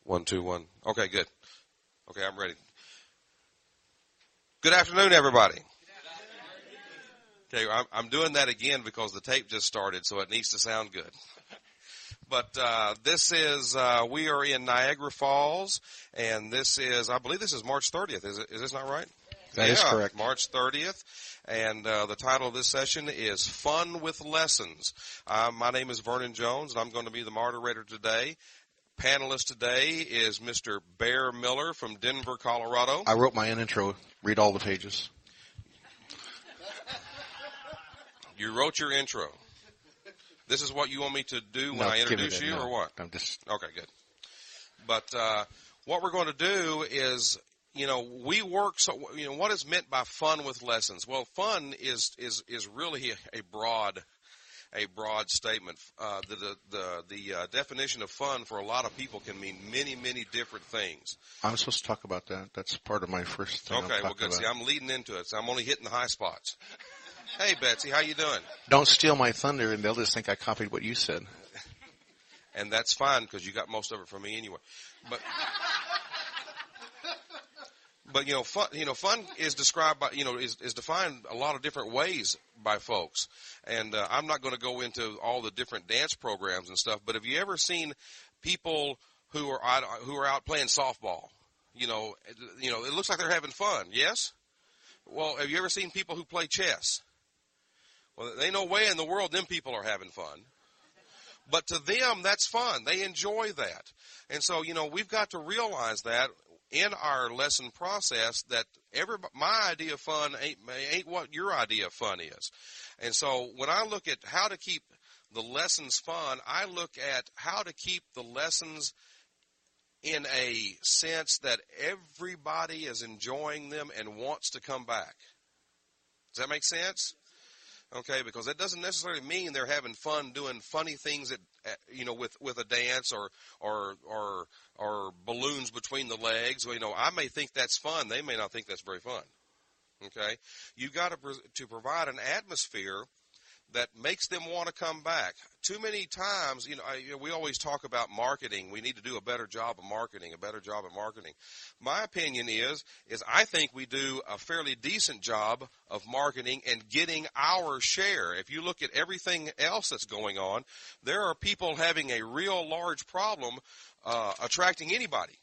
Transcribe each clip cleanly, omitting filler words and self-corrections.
1, 2, 1. Okay, good. Okay, I'm ready. Good afternoon, everybody. Okay, I'm doing that again because the tape just started, so it needs to sound good. But this is, we are in Niagara Falls, and this is, I believe this is March 30th. Is this not right? That is correct. March 30th. And the title of this session is Fun with Lessons. My name is Vernon Jones, and I'm going to be the moderator today. Panelist today is Mr. Bear Miller from Denver, Colorado. I wrote my own intro. Read all the pages. You wrote your intro. This is what you want me to do when I introduce you, or what? I'm just... Okay, good. But what we're going to do is, we work. So, what is meant by fun with lessons? Well, fun is really a broad statement. The definition of fun for a lot of people can mean many, many different things. I'm supposed to talk about that. That's part of my first thing. Okay, well, good. See, I'm leading into it, so I'm only hitting the high spots. Hey, Betsy, how you doing? Don't steal my thunder, and they'll just think I copied what you said. And that's fine, because you got most of it from me anyway. But fun is described by, is defined a lot of different ways by folks. And I'm not going to go into all the different dance programs and stuff, but have you ever seen people who are out playing softball? It looks like they're having fun, yes? Well, have you ever seen people who play chess? Well, there ain't no way in the world them people are having fun. But to them, that's fun. They enjoy that. And so, we've got to realize that in our lesson process, that my idea of fun ain't what your idea of fun is. And so when I look at how to keep the lessons fun, I look at how to keep the lessons in a sense that everybody is enjoying them and wants to come back. Does that make sense? Okay, because that doesn't necessarily mean they're having fun doing funny things with a dance or balloons between the legs. Well, I may think that's fun. They may not think that's very fun. Okay, you've got to provide an atmosphere that makes them want to come back. Too many times, we always talk about marketing. We need to do a better job of marketing, My opinion is I think we do a fairly decent job of marketing and getting our share. If you look at everything else that's going on, there are people having a real large problem attracting anybody.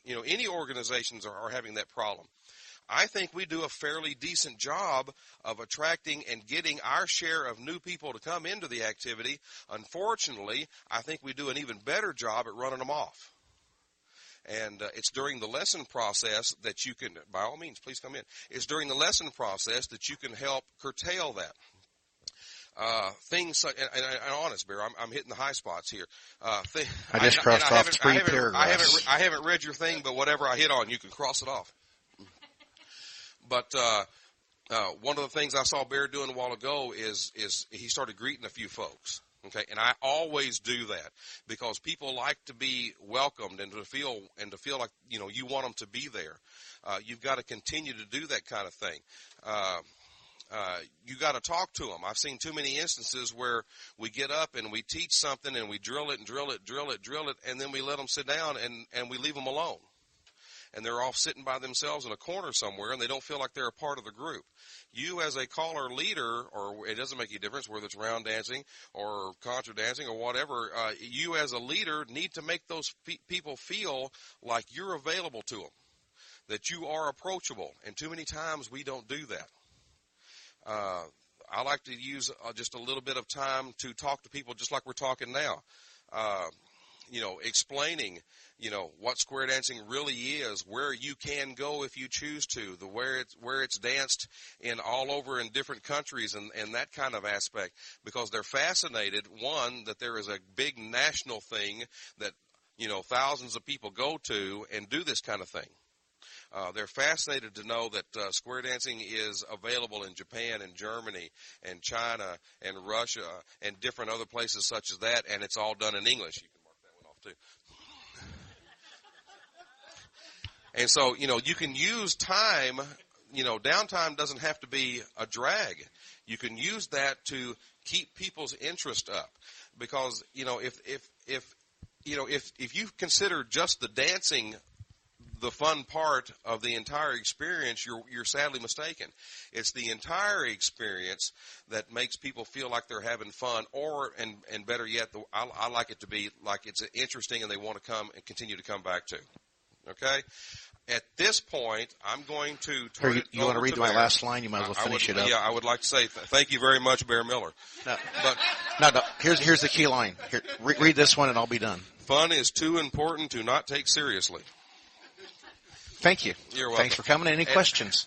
Any organizations are having that problem. I think we do a fairly decent job of attracting and getting our share of new people to come into the activity. Unfortunately, I think we do an even better job at running them off. And it's during the lesson process that you can, by all means, please come in. It's during the lesson process that you can help curtail that. Things such, and honest, Bear, I'm hitting the high spots here. I just crossed off 3 paragraphs. I haven't read your thing, but whatever I hit on, you can cross it off. But one of the things I saw Bear doing a while ago is he started greeting a few folks. Okay, and I always do that because people like to be welcomed and to feel like you want them to be there. You've got to continue to do that kind of thing. You got to talk to them. I've seen too many instances where we get up and we teach something and we drill it, and then we let them sit down and we leave them alone. And they're off sitting by themselves in a corner somewhere, and they don't feel like they're a part of the group. You as a caller leader, or it doesn't make any difference whether it's round dancing or contra dancing or whatever, you as a leader need to make those people feel like you're available to them, that you are approachable. And too many times we don't do that. I like to use just a little bit of time to talk to people just like we're talking now. Explaining, what square dancing really is, where you can go if you choose to, where it's danced in all over in different countries and that kind of aspect, because they're fascinated, one, that there is a big national thing that, thousands of people go to and do this kind of thing. They're fascinated to know that square dancing is available in Japan and Germany and China and Russia and different other places such as that, and it's all done in English. You can mark that one off too. And so, you can use time, downtime doesn't have to be a drag. You can use that to keep people's interest up because, if if you consider just the dancing the fun part of the entire experience, you're sadly mistaken. It's the entire experience that makes people feel like they're having fun, and better yet, I like it to be like it's interesting and they want to come and continue to come back to. Okay? At this point, I'm going to turn it over to You want to read my last line? You might as well finish it up. Yeah, I would like to say thank you very much, Bear Miller. No. Here's the key line. Here, read this one and I'll be done. Fun is too important to not take seriously. Thank you. You're welcome. Thanks for coming. Any questions?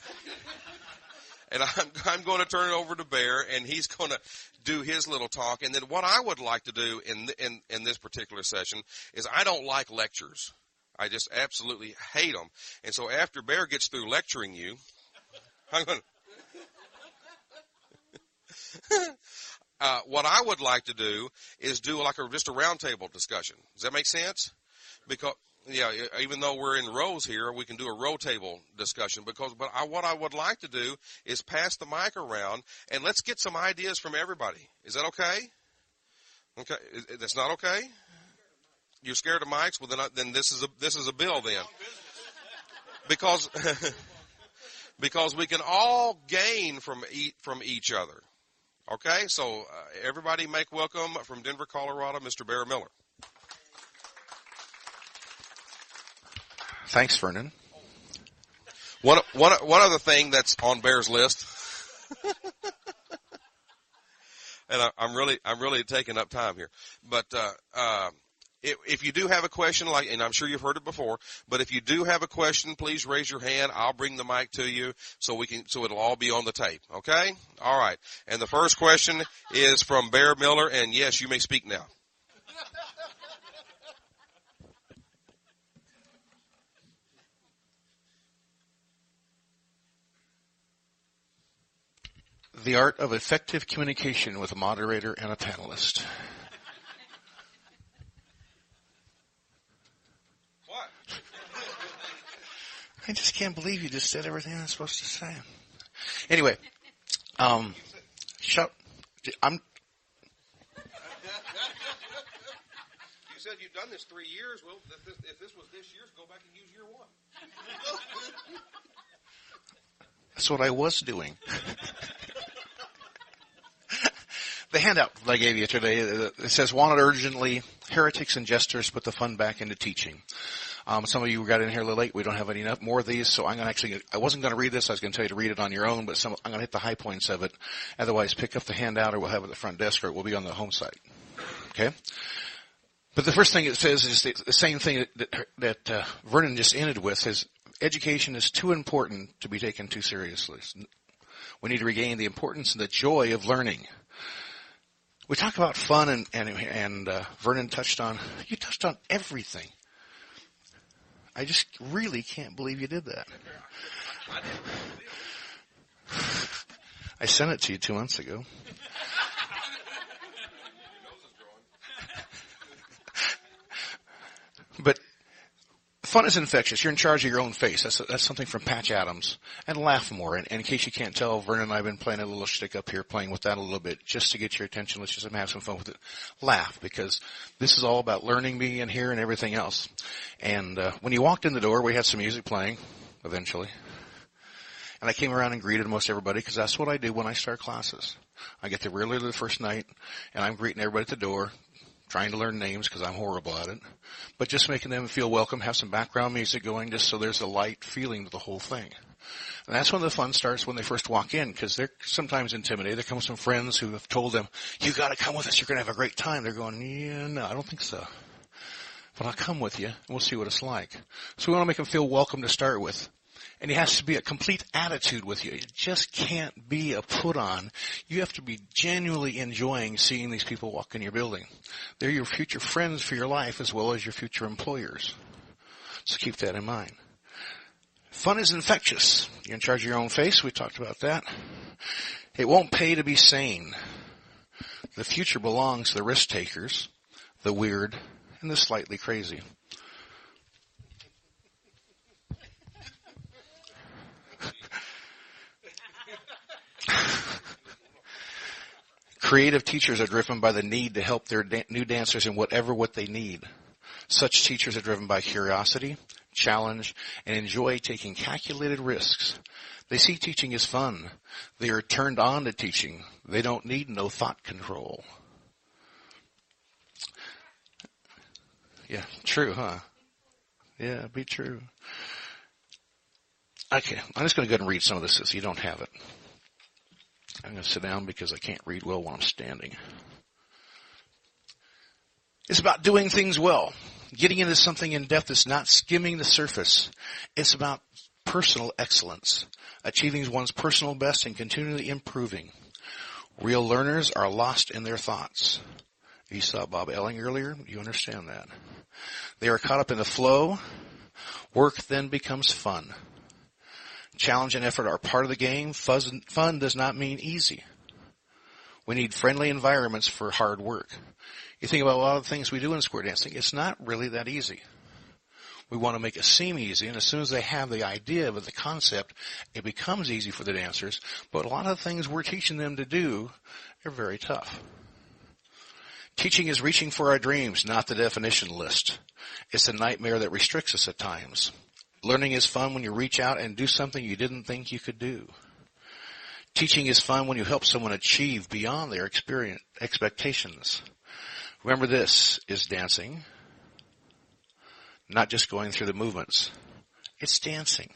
And I'm going to turn it over to Bear, and he's going to do his little talk. And then what I would like to do in this particular session is I don't like lectures. I just absolutely hate them. And so after Bear gets through lecturing you, I'm going to what I would like to do is do like just a roundtable discussion. Does that make sense? Because even though we're in rows here, we can do a row table discussion. What I would like to do is pass the mic around and let's get some ideas from everybody. Is that okay? Okay, that's not okay. You're scared of mics? Well, then this is a bill then, because we can all gain from each other. Okay, so everybody make welcome from Denver, Colorado, Mr. Bear Miller. Thanks, Vernon. One other thing that's on Bear's list, and I'm really taking up time here, but if you do have a question, and I'm sure you've heard it before, but if you do have a question, please raise your hand. I'll bring the mic to you so it'll all be on the tape. Okay? All right. And the first question is from Bear Miller, and yes, you may speak now. The art of effective communication with a moderator and a panelist. What? I just can't believe you just said everything I'm supposed to say. Anyway, shut. I'm. You said you've done this 3 years. Well, if this was this year's, go back and use year 1. That's what I was doing. The handout that I gave you today, it says, wanted urgently, heretics and jesters put the fun back into teaching. Some of you got in here a little late. We don't have any more of these, so I wasn't going to read this. I was going to tell you to read it on your own, but I'm going to hit the high points of it. Otherwise, pick up the handout, or we'll have it at the front desk, or it will be on the home site. Okay? But the first thing it says is the same thing that Vernon just ended with, is education is too important to be taken too seriously. We need to regain the importance and the joy of learning. We talk about fun, and Vernon touched on everything. I just really can't believe you did that. I sent it to you 2 months ago. But fun is infectious. You're in charge of your own face. That's something from Patch Adams. And laugh more. And in case you can't tell, Vernon and I have been playing a little shtick up here, playing with that a little bit, just to get your attention. Let's just have some fun with it. Laugh, because this is all about learning, being in here, and everything else. And when you walked in the door, we had some music playing, eventually. And I came around and greeted most everybody, because that's what I do when I start classes. I get there real early the first night, and I'm greeting everybody at the door, trying to learn names because I'm horrible at it, but just making them feel welcome, have some background music going just so there's a light feeling to the whole thing. And that's when the fun starts, when they first walk in, because they're sometimes intimidated. There come some friends who have told them, you got to come with us, you're going to have a great time. They're going, yeah, no, I don't think so. But I'll come with you, and we'll see what it's like. So we want to make them feel welcome to start with. And it has to be a complete attitude with you. It just can't be a put-on. You have to be genuinely enjoying seeing these people walk in your building. They're your future friends for your life as well as your future employers. So keep that in mind. Fun is infectious. You're in charge of your own face. We talked about that. It won't pay to be sane. The future belongs to the risk takers, the weird, and the slightly crazy. Creative teachers are driven by the need to help their new dancers in what they need. Such teachers are driven by curiosity, challenge, and enjoy taking calculated risks. They see teaching as fun. They are turned on to teaching. They don't need no thought control. Yeah, true, huh? Yeah, be true. Okay, I'm just going to go ahead and read some of this so you don't have it. I'm going to sit down because I can't read well while I'm standing. It's about doing things well. Getting into something in depth is not skimming the surface. It's about personal excellence, achieving one's personal best and continually improving. Real learners are lost in their thoughts. You saw Bob Elling earlier. You understand that. They are caught up in the flow. Work then becomes fun. Challenge and effort are part of the game. Fun does not mean easy. We need friendly environments for hard work. You think about a lot of the things we do in square dancing, it's not really that easy. We want to make it seem easy, and as soon as they have the idea of the concept, it becomes easy for the dancers. But a lot of the things we're teaching them to do are very tough. Teaching is reaching for our dreams, not the definition list. It's a nightmare that restricts us at times. Learning is fun when you reach out and do something you didn't think you could do. Teaching is fun when you help someone achieve beyond their expectations. Remember, this is dancing, not just going through the movements. It's dancing.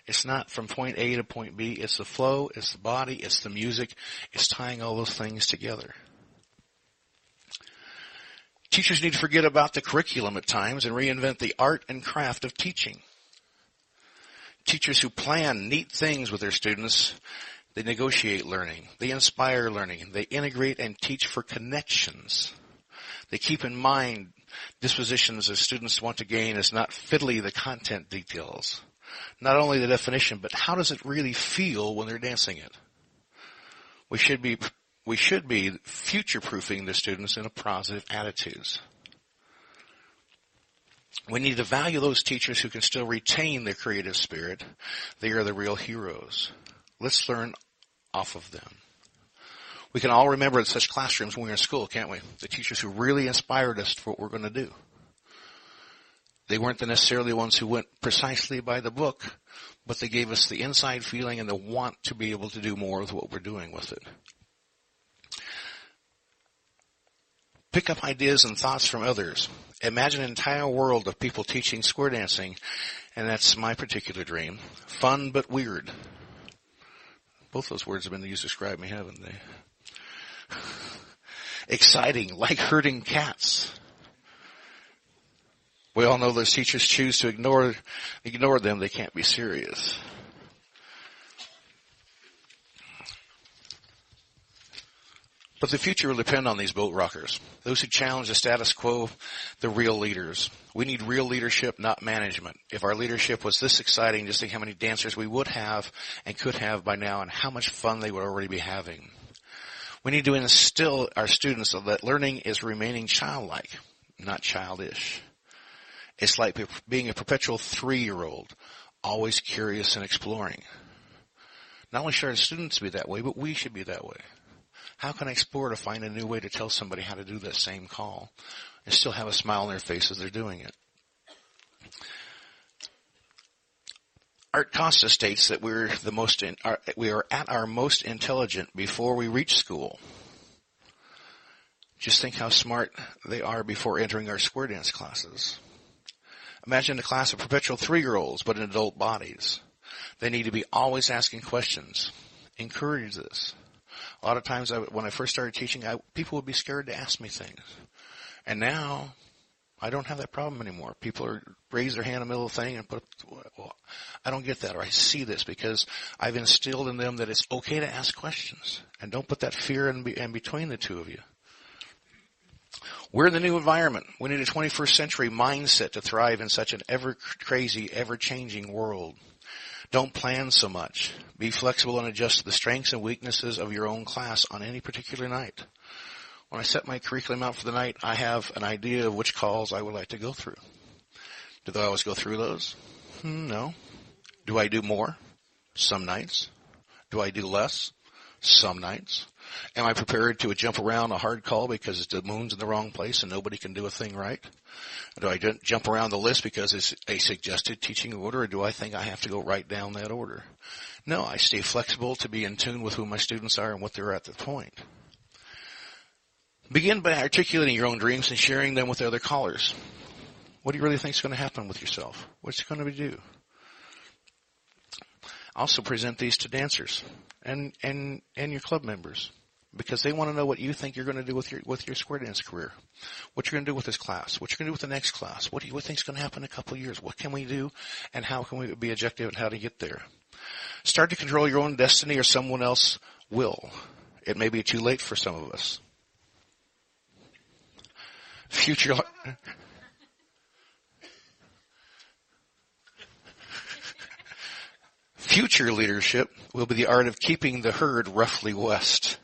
It's not from point A to point B. It's the flow, it's the body, it's the music. It's tying all those things together. Teachers need to forget about the curriculum at times and reinvent the art and craft of teaching. Teachers who plan neat things with their students, they negotiate learning, they inspire learning, they integrate and teach for connections. They keep in mind dispositions as students want to gain is not fiddly the content details. Not only the definition, but how does it really feel when they're dancing it? We should be future-proofing the students into positive attitudes. We need to value those teachers who can still retain their creative spirit. They are the real heroes. Let's learn off of them. We can all remember such classrooms when we were in school, can't we? The teachers who really inspired us for what we're going to do. They weren't necessarily the ones who went precisely by the book, but they gave us the inside feeling and the want to be able to do more with what we're doing with it. Pick up ideas and thoughts from others. Imagine an entire world of people teaching square dancing, and that's my particular dream. Fun but weird. Both those words have been used to describe me, haven't they? Exciting, like herding cats. We all know those teachers choose to ignore them. They can't be serious. But the future will depend on these boat rockers, those who challenge the status quo, the real leaders. We need real leadership, not management. If our leadership was this exciting, just think how many dancers we would have and could have by now and how much fun they would already be having. We need to instill our students so that learning is remaining childlike, not childish. It's like being a perpetual 3-year-old, always curious and exploring. Not only should our students be that way, but we should be that way. How can I explore to find a new way to tell somebody how to do that same call and still have a smile on their face as they're doing it? Art Costa states that we are at our most intelligent before we reach school. Just think how smart they are before entering our square dance classes. Imagine a class of perpetual 3-year-olds, but in adult bodies. They need to be always asking questions. Encourage this. A lot of times when I first started teaching, people would be scared to ask me things. And now I don't have that problem anymore. People raise their hand in the middle of the thing and well, I don't get that, or I see this because I've instilled in them that it's okay to ask questions. And don't put that fear in between the two of you. We're in the new environment. We need a 21st century mindset to thrive in such an ever-crazy, ever-changing world. Don't plan so much. Be flexible and adjust to the strengths and weaknesses of your own class on any particular night. When I set my curriculum out for the night, I have an idea of which calls I would like to go through. Do I always go through those? No. Do I do more? Some nights. Do I do less? Some nights. Am I prepared to jump around a hard call because the moon's in the wrong place and nobody can do a thing right? Do I jump around the list because it's a suggested teaching order, or do I think I have to go right down that order? No, I stay flexible to be in tune with who my students are and what they're at the point. Begin by articulating your own dreams and sharing them with other callers. What do you really think is going to happen with yourself? What's it going to do? Also present these to dancers and your club members, because they want to know what you think you're going to do with your square dance career, what you're going to do with this class, what you're going to do with the next class, what do you think is going to happen in a couple of years, what can we do, and how can we be objective and how to get there. Start to control your own destiny, or someone else will. It may be too late for some of us. Future leadership will be the art of keeping the herd roughly west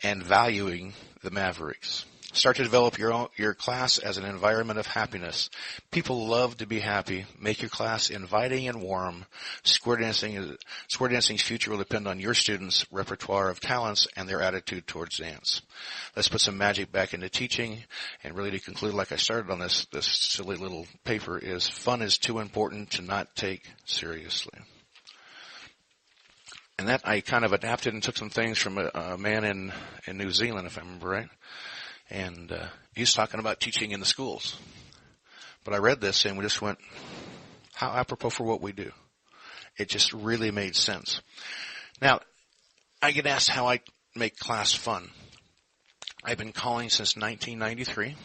and valuing the mavericks. Start to develop your class as an environment of happiness. People love to be happy. Make your class inviting and warm. Square dancing's future will depend on your students' repertoire of talents and their attitude towards dance. Let's put some magic back into teaching. And really to conclude, like I started on this silly little paper, is fun is too important to not take seriously. And that I kind of adapted and took some things from a man in New Zealand, if I remember right. And he's talking about teaching in the schools. But I read this and we just went, how apropos for what we do. It just really made sense. Now, I get asked how I make class fun. I've been calling since 1993.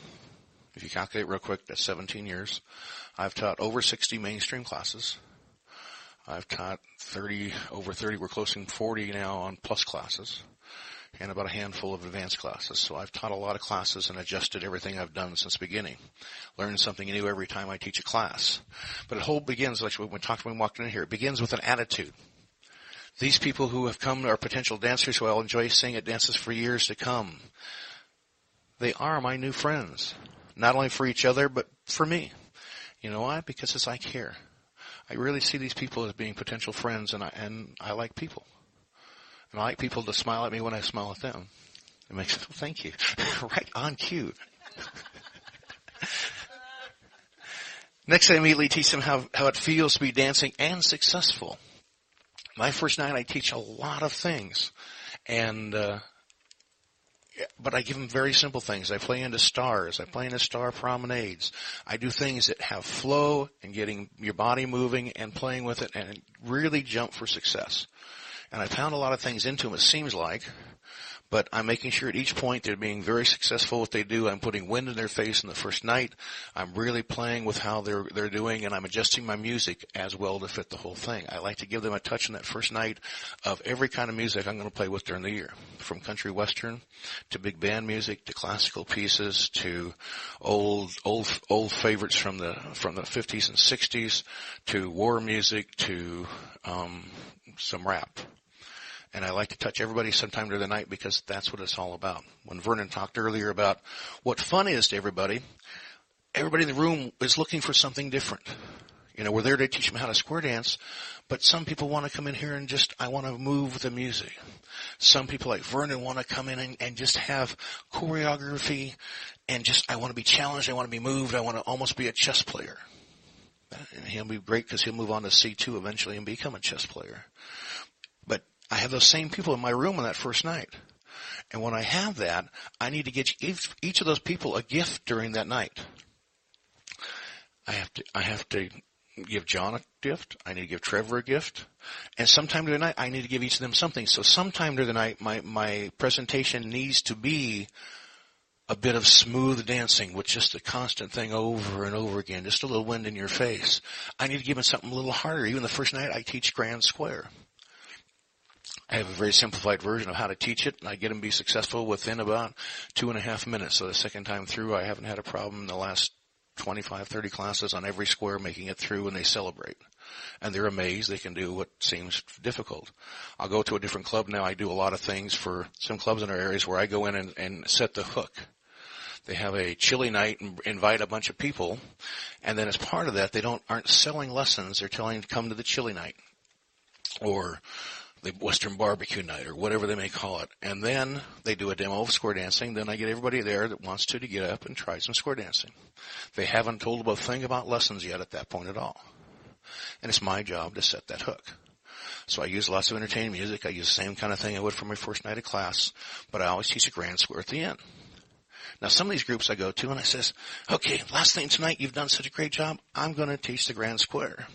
If you calculate real quick, that's 17 years. I've taught over 60 mainstream classes. I've taught over 30, we're closing 40 now on plus classes, and about a handful of advanced classes. So I've taught a lot of classes and adjusted everything I've done since the beginning. Learned something new every time I teach a class. But it whole begins, like we talked when we walked in here, it begins with an attitude. These people who have come are potential dancers who I'll enjoy seeing at dances for years to come. They are my new friends, not only for each other, but for me. You know why? Because I care. I really see these people as being potential friends, and I like people. And I like people to smile at me when I smile at them. It makes, thank you. Right on cue. Next, I immediately teach them how it feels to be dancing and successful. My first night, I teach a lot of things. But I give them very simple things. I play into stars. I play into star promenades. I do things that have flow and getting your body moving and playing with it and really jump for success. And I pound a lot of things into them, it seems like, but I'm making sure at each point they're being very successful what they do. I'm putting wind in their face in the first night. I'm really playing with how they're doing, and I'm adjusting my music as well to fit the whole thing. I like to give them a touch on that first night of every kind of music I'm going to play with during the year, from country western to big band music to classical pieces to old favorites from the 50s and 60s to war music to some rap. And I like to touch everybody sometime during the night because that's what it's all about. When Vernon talked earlier about what fun is to everybody in the room is looking for something different. You know, we're there to teach them how to square dance, but some people want to come in here and I want to move the music. Some people like Vernon want to come in and just have choreography and I want to be challenged, I want to be moved, I want to almost be a chess player. And he'll be great because he'll move on to C2 eventually and become a chess player. But I have those same people in my room on that first night. And when I have that, I need to get each of those people a gift during that night. I have to give John a gift. I need to give Trevor a gift. And sometime during the night, I need to give each of them something. So sometime during the night, my presentation needs to be a bit of smooth dancing with just a constant thing over and over again, just a little wind in your face. I need to give them something a little harder. Even the first night, I teach Grand Square. I have a very simplified version of how to teach it, and I get them to be successful within about 2.5 minutes. So the second time through, I haven't had a problem in the last 25, 30 classes on every square making it through, and they celebrate. And they're amazed they can do what seems difficult. I'll go to a different club now. I do a lot of things for some clubs in our areas where I go in and set the hook. They have a chili night and invite a bunch of people, and then as part of that, they aren't selling lessons. They're telling them to come to the chili night. Or the Western barbecue night or whatever they may call it. And then they do a demo of square dancing. Then I get everybody there that wants to get up and try some square dancing. They haven't told a thing about lessons yet at that point at all. And it's my job to set that hook. So I use lots of entertaining music. I use the same kind of thing I would for my first night of class, but I always teach a grand square at the end. Now some of these groups I go to and I says, okay, last thing tonight, you've done such a great job. I'm going to teach the grand square.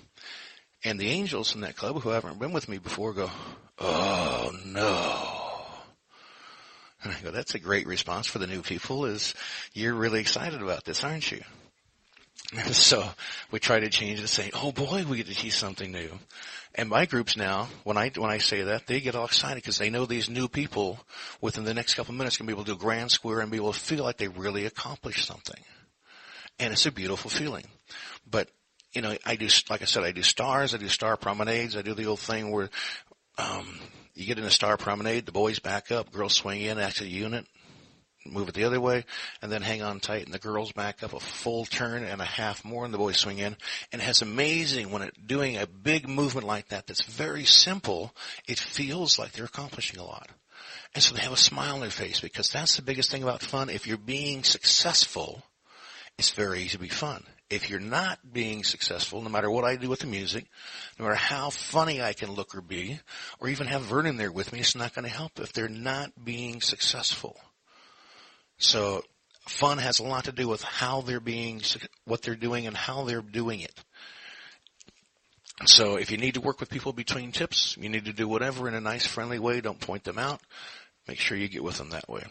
And the angels in that club who haven't been with me before go, oh no. And I go, that's a great response for the new people is you're really excited about this, aren't you? And so we try to change it and say, oh boy, we get to teach something new. And my groups now, when I say that, they get all excited because they know these new people within the next couple of minutes can be able to do grand square and be able to feel like they really accomplished something. And it's a beautiful feeling. But you know, I do, like I said, I do stars, I do star promenades, I do the old thing where, you get in a star promenade, the boys back up, girls swing in, act a unit, move it the other way, and then hang on tight, and the girls back up a full turn and a half more, and the boys swing in. And it's amazing when it's doing a big movement like that that's very simple, it feels like they're accomplishing a lot. And so they have a smile on their face because that's the biggest thing about fun. If you're being successful, it's very easy to be fun. If you're not being successful, no matter what I do with the music, no matter how funny I can look or be, or even have Vernon there with me, it's not going to help if they're not being successful. So fun has a lot to do with how they're being, what they're doing and how they're doing it. So if you need to work with people between tips, you need to do whatever in a nice, friendly way. Don't point them out. Make sure you get with them that way.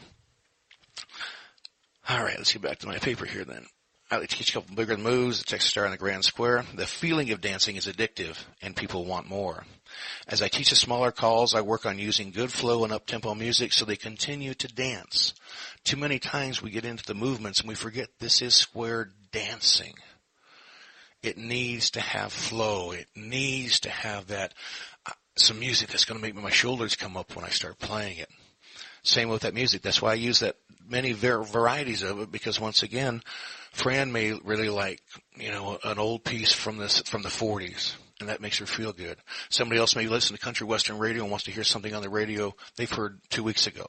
All right, let's get back to my paper here then. I like to teach a couple bigger moves, the Texas Star and the Grand Square. The feeling of dancing is addictive, and people want more. As I teach the smaller calls, I work on using good flow and up-tempo music so they continue to dance. Too many times we get into the movements and we forget this is square dancing. It needs to have flow. It needs to have that, some music that's going to make my shoulders come up when I start playing it. Same with that music. That's why I use that many varieties of it because once again, Fran may really like, an old piece from the 40s and that makes her feel good. Somebody else may listen to country western radio and wants to hear something on the radio they've heard 2 weeks ago.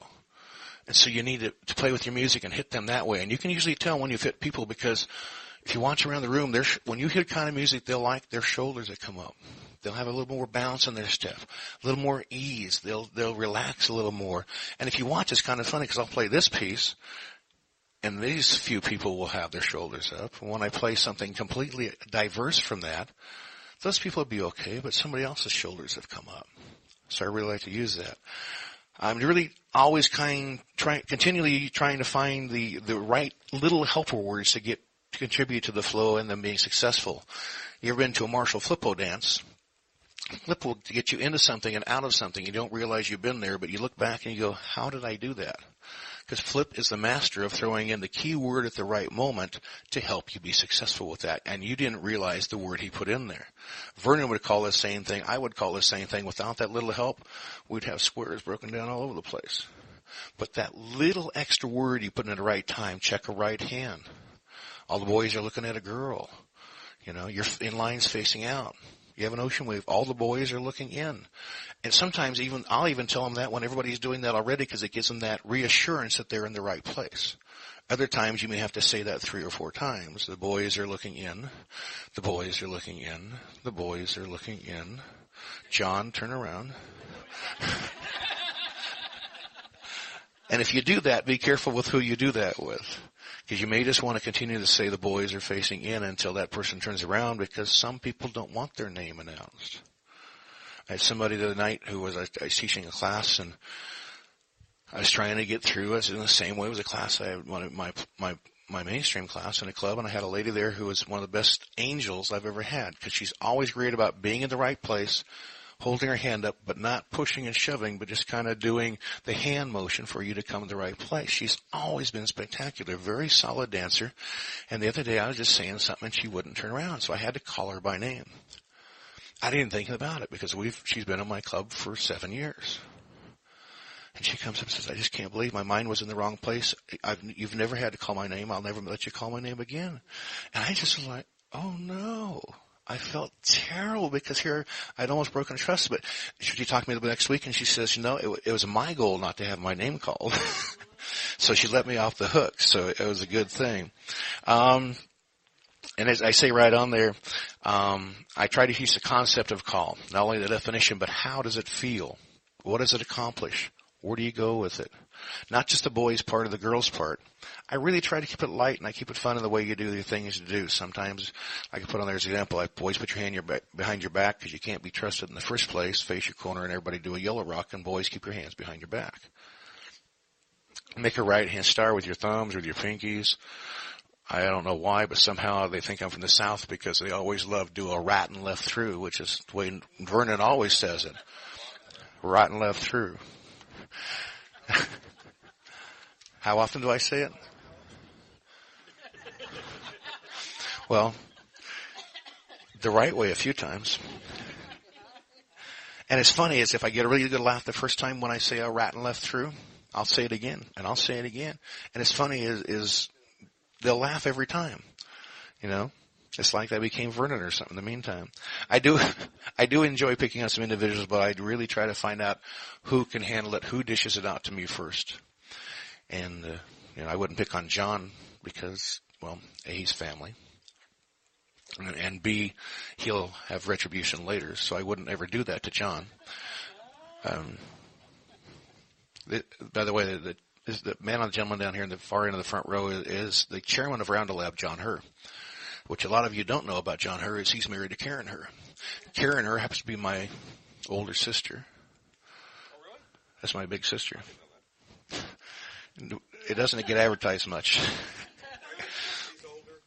And so you need to play with your music and hit them that way. And you can usually tell when you've hit people because if you watch around the room, when you hear kind of music they'll like, their shoulders that come up. They'll have a little more bounce in their step, a little more ease. They'll relax a little more. And if you watch, it's kind of funny because I'll play this piece, and these few people will have their shoulders up. When I play something completely diverse from that, those people will be okay, but somebody else's shoulders have come up. So I really like to use that. I'm really always continually trying to find the right little helper words to contribute to the flow and them being successful. You ever been to a Marshall Flippo dance? Flip will get you into something and out of something. You don't realize you've been there, but you look back and you go, how did I do that? Because Flip is the master of throwing in the key word at the right moment to help you be successful with that. And you didn't realize the word he put in there. Vernon would call the same thing. I would call the same thing. Without that little help, we'd have squares broken down all over the place. But that little extra word you put in at the right time, check a right hand. All the boys are looking at a girl. Your in line's facing out. You have an ocean wave. All the boys are looking in. And sometimes I'll even tell them that when everybody's doing that already because it gives them that reassurance that they're in the right place. Other times you may have to say that 3 or 4 times. The boys are looking in. The boys are looking in. The boys are looking in. John, turn around. And if you do that, be careful with who you do that with. Because you may just want to continue to say the boys are facing in until that person turns around because some people don't want their name announced. I had somebody the other night who I was teaching a class and I was trying to get through. I was in the same way. It was a class I had, my mainstream class in a club, and I had a lady there who was one of the best angels I've ever had because she's always great about being in the right place, holding her hand up, but not pushing and shoving, but just kind of doing the hand motion for you to come to the right place. She's always been spectacular, very solid dancer. And the other day I was just saying something and she wouldn't turn around, so I had to call her by name. I didn't think about it because she's been in my club for 7 years. And she comes up and says, I just can't believe my mind was in the wrong place. You've never had to call my name. I'll never let you call my name again. And I just was like, oh no. I felt terrible because here I'd almost broken trust. But she talked to me the next week, and she says, it was my goal not to have my name called. So she let me off the hook. So it was a good thing. And as I say right on there, I try to teach the concept of call, not only the definition, but how does it feel? What does it accomplish? Where do you go with it? Not just the boys' part or the girls' part. I really try to keep it light, and I keep it fun in the way you do the things you do. Sometimes I can put on there as an example, like boys, put your hand behind your back because you can't be trusted in the first place. Face your corner and everybody do a yellow rock, and boys, keep your hands behind your back. Make a right hand star with your thumbs or with your pinkies. I don't know why, but somehow they think I'm from the South because they always love do a right and left through, which is the way Vernon always says it. Right and left through. How often do I say it? Well, the right way a few times. And it's funny is if I get a really good laugh the first time when I say a right and left through, I'll say it again and I'll say it again. And it's funny is they'll laugh every time. It's like I became Vernon or something in the meantime. I do enjoy picking on some individuals, but I really try to find out who can handle it, who dishes it out to me first. And, I wouldn't pick on John because, well, A, he's family. And B, he'll have retribution later, so I wouldn't ever do that to John. By the way, the man on the gentleman down here in the far end of the front row is the chairman of CALLERLAB, John Herr, which a lot of you don't know about John Herr is he's married to Karen Herr. Karen Herr happens to be my older sister. Oh, really? That's my big sister. It doesn't get advertised much. She's older.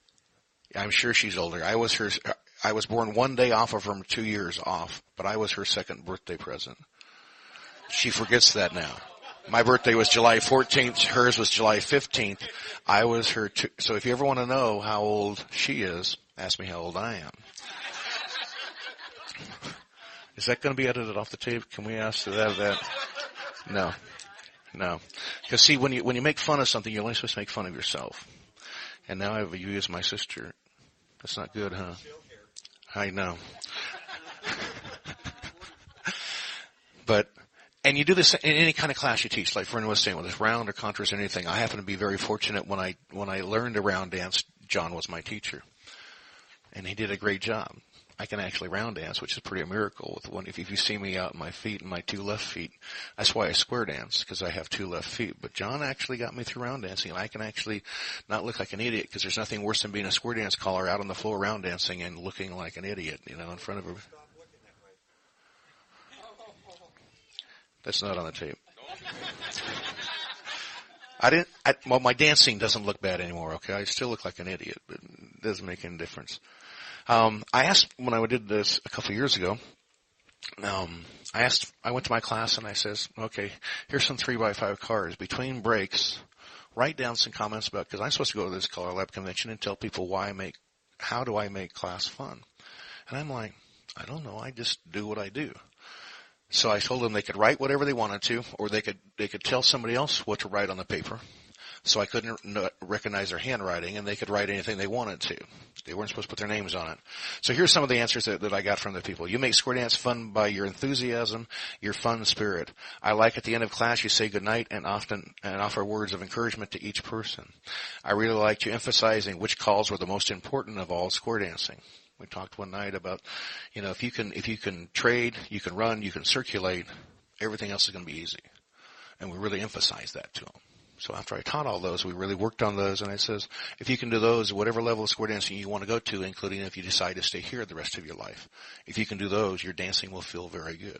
I'm sure she's older. I was born one day off of her 2 years off, but I was her second birthday present. She forgets that now. My birthday was July 14th. Hers was July 15th. I was her so if you ever want to know how old she is, ask me how old I am. Is that going to be edited off the tape? Can we ask that? No. Because see, when you make fun of something, you're only supposed to make fun of yourself. And now I have you as my sister. That's not good, huh? I know. And you do this in any kind of class you teach, like Vernon was saying, whether it's round or contrast or anything. I happen to be very fortunate when I learned a round dance, John was my teacher. And he did a great job. I can actually round dance, which is pretty a miracle. If you see me out in my feet and my two left feet, that's why I square dance, because I have two left feet. But John actually got me through round dancing, and I can actually not look like an idiot, because there's nothing worse than being a square dance caller out on the floor round dancing and looking like an idiot, in front of everybody. That's not on the tape. Well, my dancing doesn't look bad anymore, okay? I still look like an idiot, but it doesn't make any difference. I asked when I did this a couple of years ago, I went to my class and I says, okay, here's some 3x5 cards. Between breaks, write down some comments about, because I'm supposed to go to this CALLERLAB convention and tell people how do I make class fun? And I'm like, I don't know, I just do what I do. So I told them they could write whatever they wanted to, or they could tell somebody else what to write on the paper. So I couldn't recognize their handwriting, and they could write anything they wanted to. They weren't supposed to put their names on it. So here's some of the answers that I got from the people. You make square dance fun by your enthusiasm, your fun spirit. I like at the end of class you say goodnight and offer words of encouragement to each person. I really liked you emphasizing which calls were the most important of all square dancing. We talked one night about, if you can trade, you can run, you can circulate, everything else is going to be easy. And we really emphasized that to them. So after I taught all those, we really worked on those, and I says, if you can do those, whatever level of square dancing you want to go to, including if you decide to stay here the rest of your life, if you can do those, your dancing will feel very good.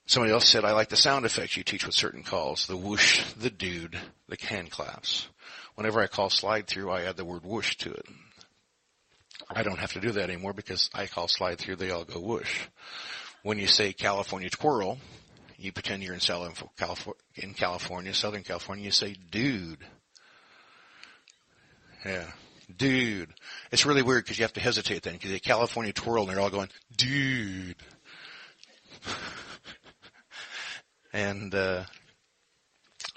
Somebody else said, I like the sound effects you teach with certain calls, the whoosh, the dude, the hand claps. Whenever I call slide through, I add the word whoosh to it. I don't have to do that anymore because I call slide through, they all go whoosh. When you say California twirl, you pretend you're in California, Southern California, you say dude. Yeah, dude. It's really weird because you have to hesitate then, because you say California twirl and they're all going, dude. And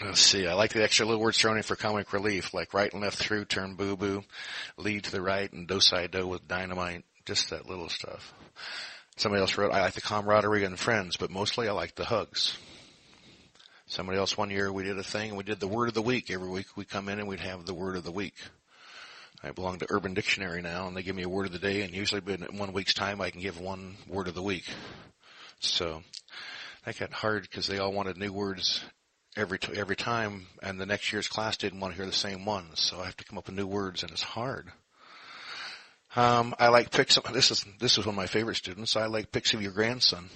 Let's see. I like the extra little words thrown in for comic relief, like right and left through, turn boo-boo, lead to the right, and do-side-do with dynamite. Just that little stuff. Somebody else wrote, I like the camaraderie and friends, but mostly I like the hugs. Somebody else one year, we did a thing, and we did the word of the week. Every week we come in and we'd have the word of the week. I belong to Urban Dictionary now, and they give me a word of the day, and usually in 1 week's time I can give one word of the week. So that got hard because they all wanted new words every time, and the next year's class didn't want to hear the same ones, so I have to come up with new words, and it's hard. I like pics. This is one of my favorite students. I like pics of your grandson.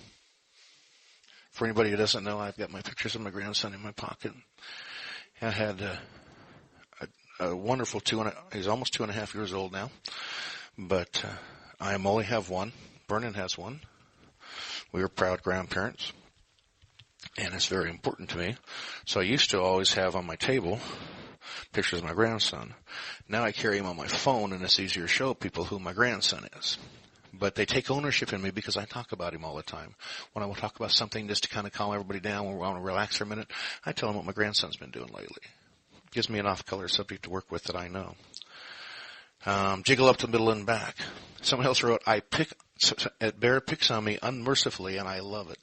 For anybody who doesn't know, I've got my pictures of my grandson in my pocket. I had a wonderful he's almost 2.5 years old now, but I only have one. Vernon has one. We were proud grandparents, and it's very important to me. So I used to always have on my table pictures of my grandson. Now I carry him on my phone, and it's easier to show people who my grandson is. But they take ownership in me because I talk about him all the time. When I will talk about something just to kind of calm everybody down, when we want to relax for a minute, I tell them what my grandson's been doing lately. It gives me an off-color subject to work with that I know. Jiggle up the middle and back. Someone else wrote, Bear picks on me unmercifully, and I love it.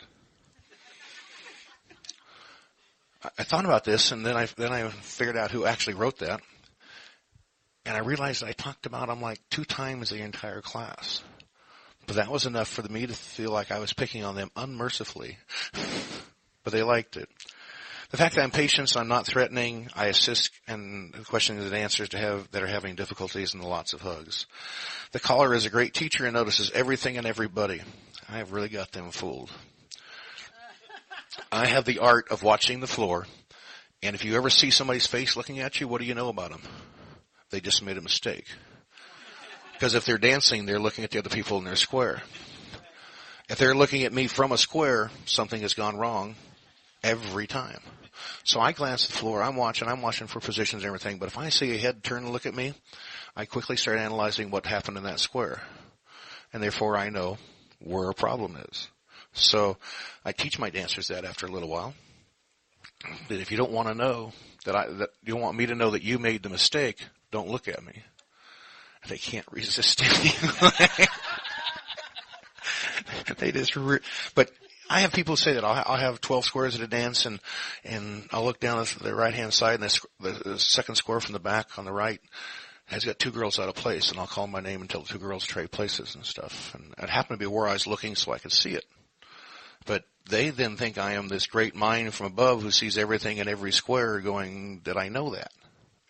I thought about this, and then I figured out who actually wrote that. And I realized I talked about him like 2 times the entire class. But that was enough for me to feel like I was picking on them unmercifully. But they liked it. The fact that I'm patient, so I'm not threatening, I assist and questions and answers that are having difficulties, and lots of hugs. The caller is a great teacher and notices everything and everybody. I have really got them fooled. I have the art of watching the floor, and if you ever see somebody's face looking at you, what do you know about them? They just made a mistake. Because if they're dancing, they're looking at the other people in their square. If they're looking at me from a square, something has gone wrong every time. So I glance at the floor, I'm watching for positions and everything, but if I see a head turn and look at me, I quickly start analyzing what happened in that square. And therefore I know where a problem is. So I teach my dancers that after a little while, that if you don't want to know that you don't want me to know that you made the mistake, don't look at me. They can't resist it. They just but I have people say that I'll have 12 squares at a dance, and I'll look down at the right-hand side, and the second square from the back on the right has got 2 girls out of place, and I'll call my name and tell the 2 girls to trade places and stuff. And it happened to be where I was looking so I could see it. But they then think I am this great mind from above who sees everything in every square going, that I know that.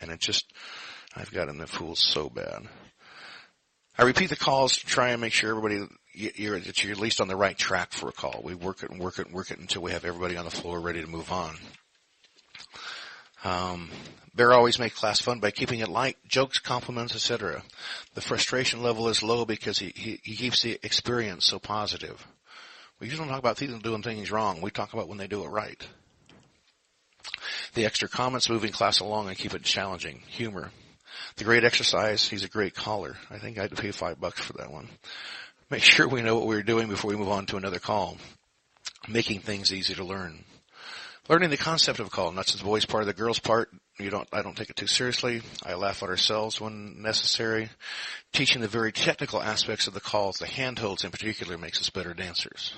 And I've gotten the fools so bad. I repeat the calls to try and make sure everybody, you're at least on the right track for a call. We work it until we have everybody on the floor ready to move on. Bear always makes class fun by keeping it light, jokes, compliments, etc. The frustration level is low because he keeps the experience so positive. We usually don't talk about people doing things wrong. We talk about when they do it right. The extra comments, moving class along and keep it challenging. Humor. The great exercise, he's a great caller. I think I had to pay $5 for that one. Make sure we know what we're doing before we move on to another call. Making things easy to learn. Learning the concept of a call, nuts is the boys' part, the girls' part. I don't take it too seriously. I laugh at ourselves when necessary. Teaching the very technical aspects of the calls, the handholds in particular, makes us better dancers.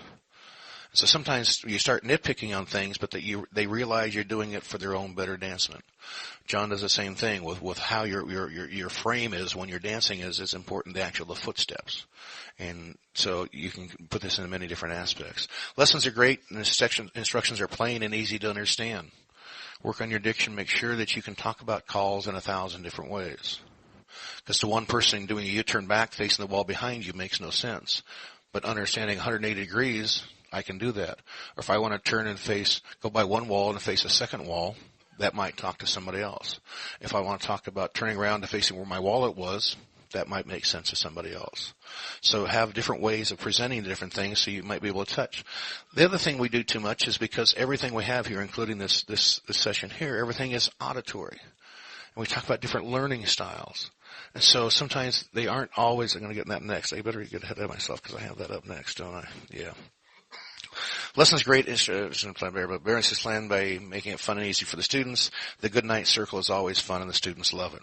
So sometimes you start nitpicking on things, but they realize you're doing it for their own better dancement. John does the same thing with how your frame is when you're dancing is important, the footsteps. And so you can put this in many different aspects. Lessons are great, and instructions are plain and easy to understand. Work on your diction. Make sure that you can talk about calls in 1,000 different ways. Because to one person doing a U-turn back facing the wall behind you makes no sense. But understanding 180 degrees, I can do that. Or if I want to turn and go by one wall and face a second wall, that might talk to somebody else. If I want to talk about turning around to facing where my wallet was, that might make sense to somebody else. So have different ways of presenting the different things so you might be able to touch. The other thing we do too much is because everything we have here, including this session here, everything is auditory. And we talk about different learning styles. And so sometimes they aren't always, I'm going to get that next. I better get ahead of myself because I have that up next, don't I? Yeah. Lesson's great is planned by, but Barron's is planned by making it fun and easy for the students. The good night circle is always fun, and the students love it.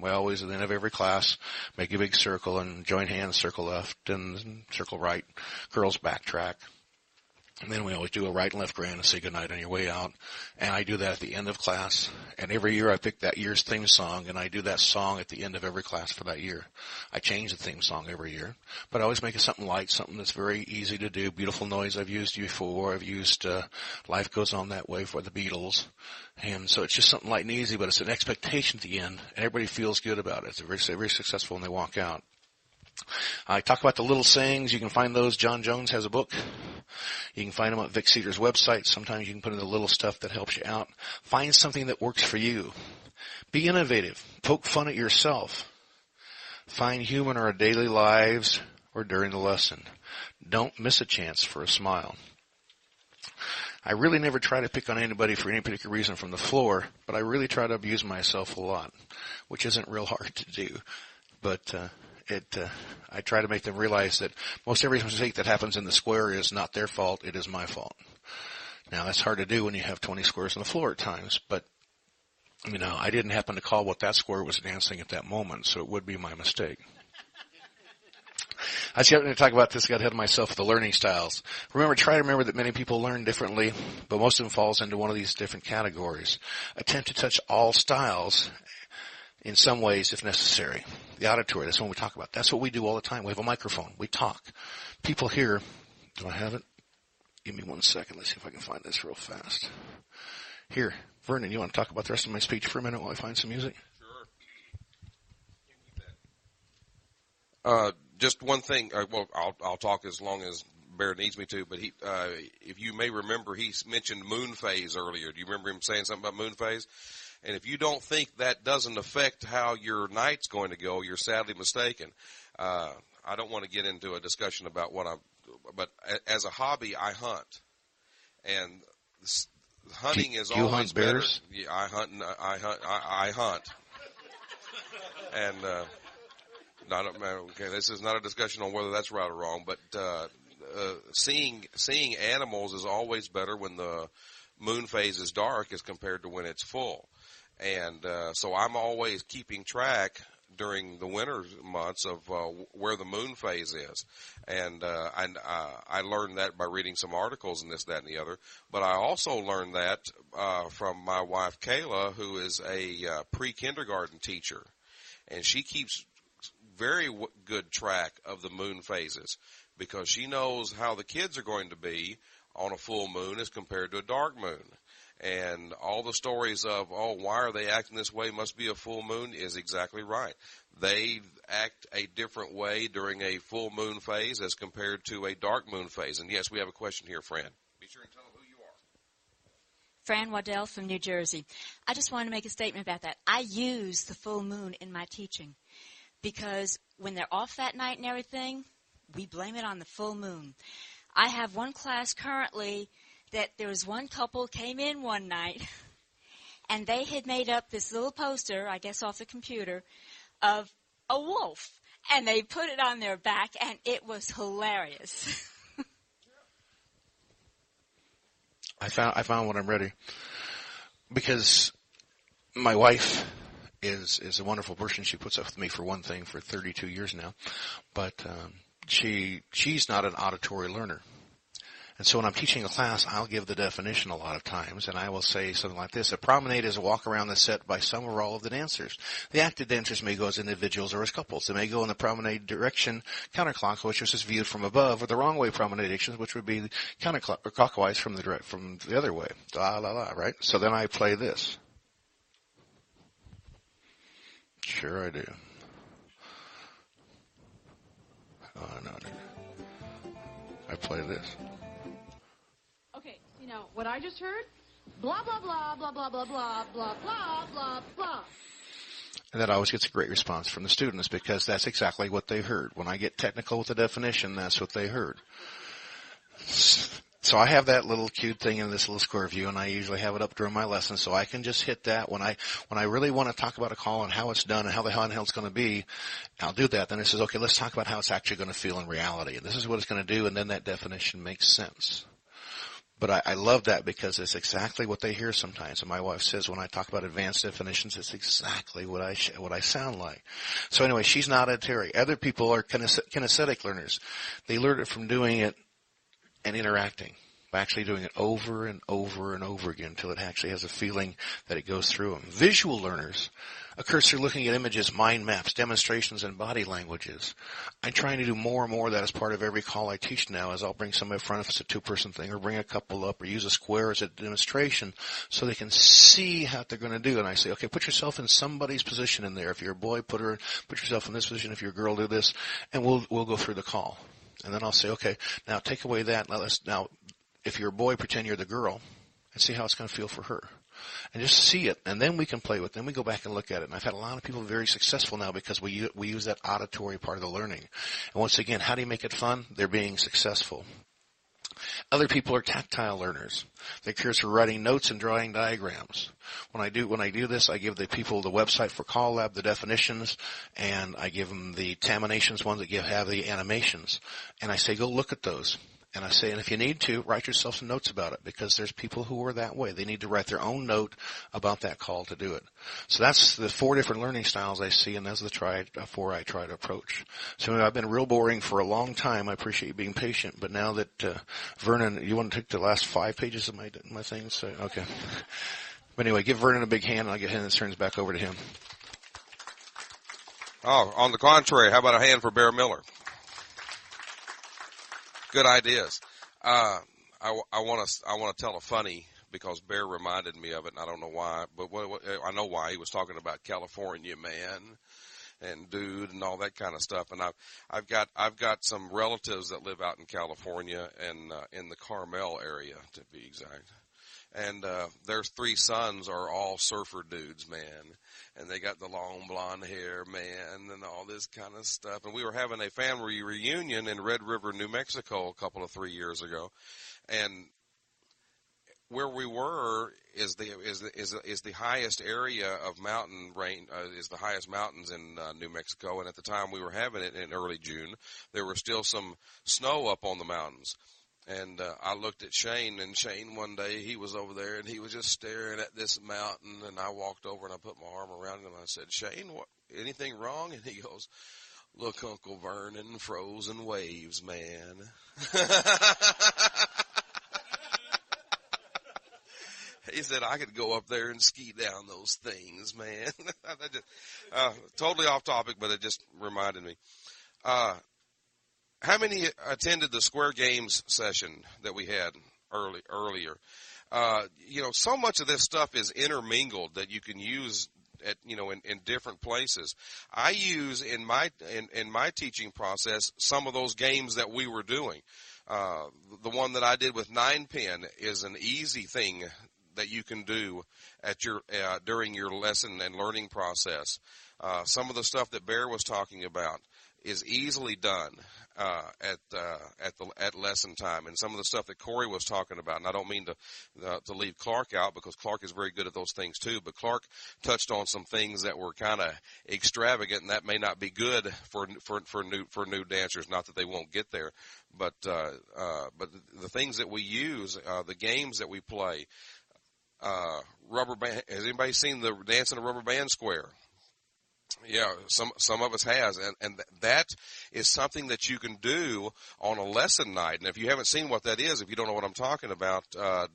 We always, at the end of every class, make a big circle and join hands, circle left and circle right. Girls backtrack. And then we always do a right and left grand and say goodnight on your way out. And I do that at the end of class. And every year I pick that year's theme song, and I do that song at the end of every class for that year. I change the theme song every year. But I always make it something light, something that's very easy to do. Beautiful Noise I've used before. I've used Life Goes On That Way for the Beatles. And so it's just something light and easy, but it's an expectation at the end, and everybody feels good about it. It's very, very successful when they walk out. I talk about the little sayings. You can find those. John Jones has a book. You can find them at Vic Cedar's website. Sometimes you can put in the little stuff that helps you out. Find something that works for you. Be innovative. Poke fun at yourself. Find humor in our daily lives or during the lesson. Don't miss a chance for a smile. I really never try to pick on anybody for any particular reason from the floor, but I really try to abuse myself a lot, which isn't real hard to do. But I try to make them realize that most every mistake that happens in the square is not their fault, it is my fault. Now, that's hard to do when you have 20 squares on the floor at times, but, I didn't happen to call what that square was dancing at that moment, so it would be my mistake. I was going to talk about this, got ahead of myself with the learning styles. Try to remember that many people learn differently, but most of them falls into one of these different categories. Attempt to touch all styles in some ways if necessary. The auditory, that's what we talk about. That's what we do all the time. We have a microphone. We talk. People hear. Do I have it? Give me 1 second. Let's see if I can find this real fast. Here, Vernon, you want to talk about the rest of my speech for a minute while I find some music? Sure. Just one thing. I'll talk as long as Bear needs me to. But if you may remember, he mentioned moon phase earlier. Do you remember him saying something about moon phase? And if you don't think that doesn't affect how your night's going to go, you're sadly mistaken. I don't want to get into a discussion about but as a hobby, I hunt, and hunting is always hunt bears? Better. Yeah, I hunt, and. Okay, this is not a discussion on whether that's right or wrong, but seeing animals is always better when the moon phase is dark as compared to when it's full. And so I'm always keeping track during the winter months of where the moon phase is. And I learned that by reading some articles and this, that, and the other. But I also learned that from my wife, Kayla, who is a pre-kindergarten teacher. And she keeps very good track of the moon phases because she knows how the kids are going to be on a full moon as compared to a dark moon. And all the stories of, why are they acting this way, must be a full moon, is exactly right. They act a different way during a full moon phase as compared to a dark moon phase. And yes, we have a question here, Fran. Be sure and tell them who you are. Fran Waddell from New Jersey. I just want to make a statement about that. I use the full moon in my teaching. Because when they're off that night and everything, we blame it on the full moon. I have one class currently that there was one couple came in one night, and they had made up this little poster, I guess off the computer, of a wolf. And they put it on their back, and it was hilarious. I found when I'm ready. Because my wife is a wonderful person. She puts up with me for one thing for 32 years now. But she's not an auditory learner. And so when I'm teaching a class, I'll give the definition a lot of times, and I will say something like this. A promenade is a walk around the set by some or all of the dancers. The active dancers may go as individuals or as couples. They may go in the promenade direction counterclockwise, which is viewed from above, or the wrong way promenade directions, which would be counterclockwise from the other way. La la la, right? So then I play this. Sure I do. Oh, no. I play this. Okay, what I just heard? Blah, blah, blah, blah, blah, blah, blah, blah, blah, blah, blah. And that always gets a great response from the students because that's exactly what they heard. When I get technical with the definition, that's what they heard. So I have that little cute thing in this little square view, and I usually have it up during my lesson, so I can just hit that when I really want to talk about a call and how it's done and how the handheld's going to be. I'll do that. Then it says, okay, let's talk about how it's actually going to feel in reality. And this is what it's going to do, and then that definition makes sense. But I love that because it's exactly what they hear sometimes. And my wife says when I talk about advanced definitions, it's exactly what I sound like. So anyway, she's not auditory. Other people are kinesthetic learners. They learn it from doing it and interacting, by actually doing it over and over and over again until it actually has a feeling that it goes through them. Visual learners occurs through looking at images, mind maps, demonstrations, and body languages. I'm trying to do more and more of that as part of every call I teach now, as I'll bring somebody up front if it's a two-person thing, or bring a couple up, or use a square as a demonstration so they can see how they're going to do. And I say, okay, put yourself in somebody's position in there. If you're a boy, put yourself in this position. If you're a girl, do this. And we'll go through the call. And then I'll say, okay, now take away that. Now, if you're a boy, pretend you're the girl and see how it's going to feel for her. And just see it, and then we can play with it. Then we go back and look at it. And I've had a lot of people very successful now because we use that auditory part of the learning. And once again, how do you make it fun? They're being successful. Other people are tactile learners. They're curious for writing notes and drawing diagrams. When I do this, I give the people the website for CALLERLAB, the definitions, and I give them the Taminations ones that have the animations. And I say, go look at those. And I say, and if you need to, write yourself some notes about it, because there's people who are that way. They need to write their own note about that call to do it. So that's the 4 different learning styles I see, and those are the 4 I try to approach. So I've been real boring for a long time. I appreciate you being patient. But now that, Vernon, you want to take the last 5 pages of my things? So, okay. But anyway, give Vernon a big hand, and I'll get his turns back over to him. Oh, on the contrary, how about a hand for Bear Miller? Good ideas. I want to tell a funny, because Bear reminded me of it, and I don't know why, but I know why. He was talking about California, man, and dude, and all that kind of stuff. And I've got some relatives that live out in California and in the Carmel area, to be exact. And their 3 sons are all surfer dudes, man. And they got the long blonde hair, man, and all this kind of stuff. And we were having a family reunion in Red River, New Mexico, a 3 years ago. And where we were is the highest area of mountain range, is the highest mountains in New Mexico. And at the time we were having it in early June, there was still some snow up on the mountains. And I looked at Shane, and Shane one day, he was over there, and he was just staring at this mountain, and I walked over, and I put my arm around him, and I said, Shane, what, anything wrong? And he goes, look, Uncle Vernon, frozen waves, man. He said, I could go up there and ski down those things, man. Totally off topic, but it just reminded me. How many attended the Square Games session that we had earlier? So much of this stuff is intermingled that you can use in different places. I use in my teaching process some of those games that we were doing. The one that I did with 9-pin is an easy thing that you can do at your during your lesson and learning process. Some of the stuff that Bear was talking about is easily done at lesson time, and some of the stuff that Corey was talking about. And I don't mean to leave Clark out, because Clark is very good at those things too. But Clark touched on some things that were kind of extravagant, and that may not be good for new dancers. Not that they won't get there, but the things that we use, the games that we play, rubber band. Has anybody seen the dance in a rubber band square? Yeah, some of us has, and that is something that you can do on a lesson night. And if you haven't seen what that is, if you don't know what I'm talking about,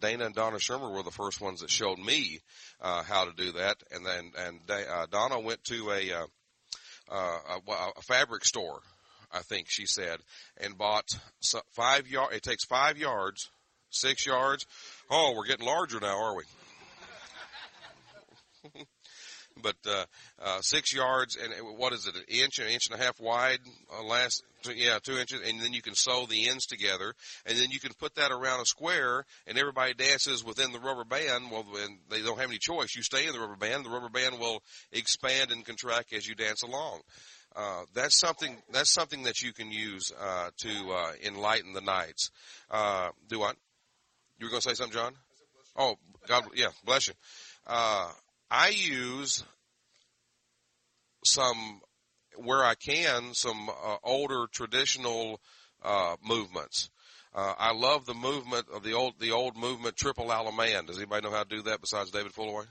Dana and Donna Shermer were the first ones that showed me how to do that. And then Donna went to a fabric store, I think she said, and bought 5 yards. It takes 5 yards, 6 yards. Oh, we're getting larger now, are we? But 6 yards, and what is it, an inch and a half wide, 2 inches, and then you can sew the ends together, and then you can put that around a square, and everybody dances within the rubber band. Well, and they don't have any choice. You stay in the rubber band will expand and contract as you dance along. That's something that you can use to enlighten the nights. Do what? You were going to say something, John? Oh, God, yeah, bless you. I use some older traditional movements. I love the movement of the old movement, triple Alaman. Does anybody know how to do that besides David Fullaway?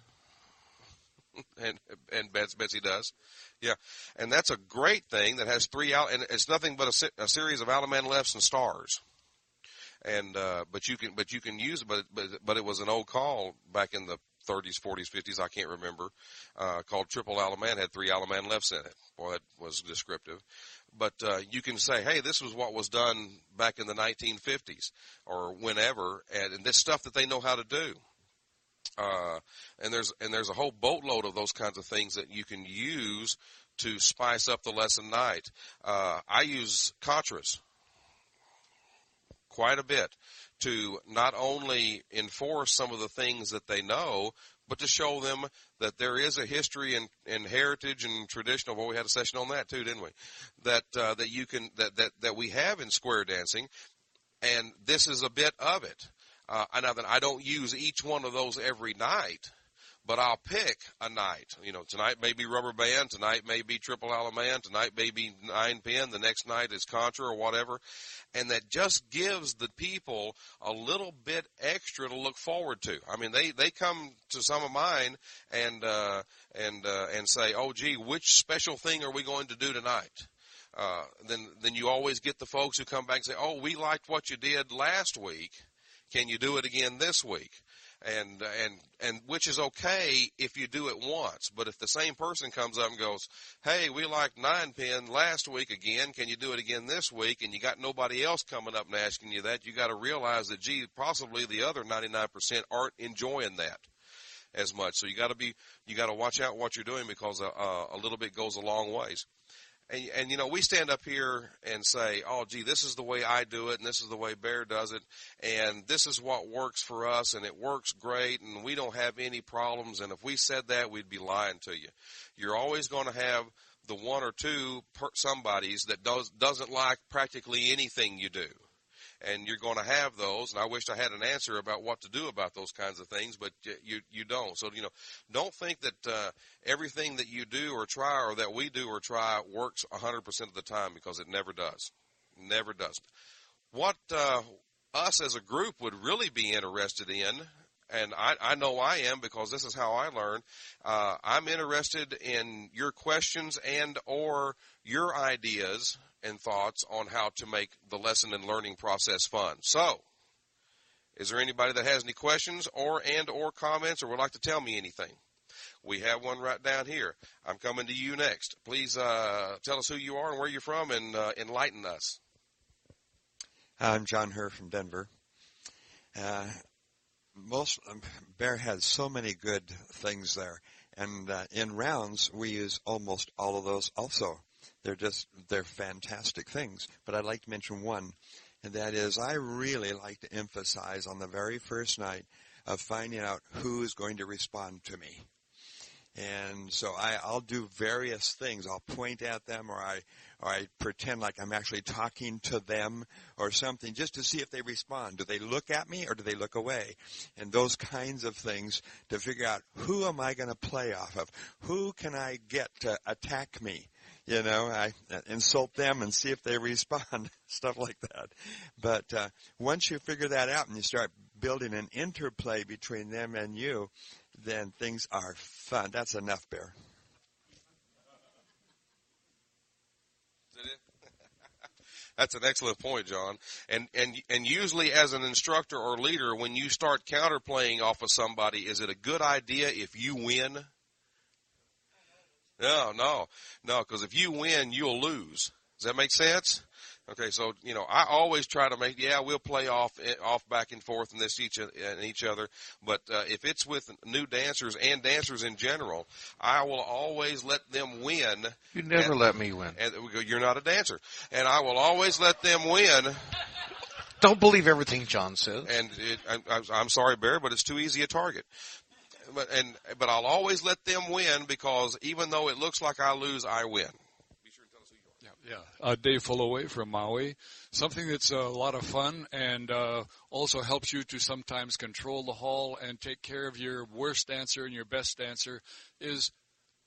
and Betsy does. Yeah. And that's a great thing that has and it's nothing but a series of Alaman lefts and stars. And, but you can use it, but it was an old call back in the 30s, 40s, 50s, I can't remember, called triple Alaman, had 3 Alaman lefts in it. Boy, that was descriptive. But you can say, hey, this was what was done back in the 1950s or whenever, and this stuff that they know how to do. And there's a whole boatload of those kinds of things that you can use to spice up the lesson night. I use contras quite a bit to not only enforce some of the things that they know, but to show them that there is a history and heritage and traditional. Well, we had a session on that too, didn't we? That we have in square dancing, and this is a bit of it. I don't use each one of those every night, but I'll pick a night. Tonight may be rubber band, tonight may be triple Alaman, tonight may be 9-pin, the next night is contra or whatever. And that just gives the people a little bit extra to look forward to. I mean, they come to some of mine and say, oh, gee, which special thing are we going to do tonight? Then you always get the folks who come back and say, oh, we liked what you did last week. Can you do it again this week? And which is okay if you do it once, but if the same person comes up and goes, hey, we liked 9-pin last week again, can you do it again this week? And you got nobody else coming up and asking you that, you got to realize that, gee, possibly the other 99% aren't enjoying that as much. So you got to watch out what you're doing, because a little bit goes a long ways. And we stand up here and say, oh, gee, this is the way I do it, and this is the way Bear does it, and this is what works for us, and it works great, and we don't have any problems, and if we said that, we'd be lying to you. You're always going to have the one or two somebodies that doesn't like practically anything you do. And you're going to have those, and I wish I had an answer about what to do about those kinds of things, but you don't. So, don't think that everything that you do or try, or that we do or try, works 100% of the time, because it never does. Never does. What us as a group would really be interested in, and I know I am, because this is how I learn, I'm interested in your questions and or your ideas and thoughts on how to make the lesson and learning process fun. So, is there anybody that has any questions or comments, or would like to tell me anything? We have one right down here. I'm coming to you next. Please tell us who you are and where you're from, and enlighten us. I'm John Herr from Denver. Bear has so many good things there, and in rounds we use almost all of those also. They're fantastic things. But I'd like to mention one, and that is I really like to emphasize on the very first night of finding out who is going to respond to me. And so I'll do various things. I'll point at them, or I pretend like I'm actually talking to them or something, just to see if they respond. Do they look at me or do they look away? And those kinds of things to figure out, who am I going to play off of? Who can I get to attack me? I insult them and see if they respond, stuff like that. But once you figure that out and you start building an interplay between them and you, then things are fun. That's enough, Bear. That's an excellent point, John. And usually as an instructor or leader, when you start counterplaying off of somebody, is it a good idea if you win? No, because if you win, you'll lose. Does that make sense? Okay, so, I always try to we'll play off back and forth and each other, but if it's with new dancers and dancers in general, I will always let them win. You never let me win. And you're not a dancer. And I will always let them win. Don't believe everything John says. And I'm sorry, Bear, but it's too easy a target. But I'll always let them win, because even though it looks like I lose, I win. Be sure to tell us who you are. Yeah. Dave Fullaway from Maui. Something that's a lot of fun and also helps you to sometimes control the hall and take care of your worst dancer and your best dancer is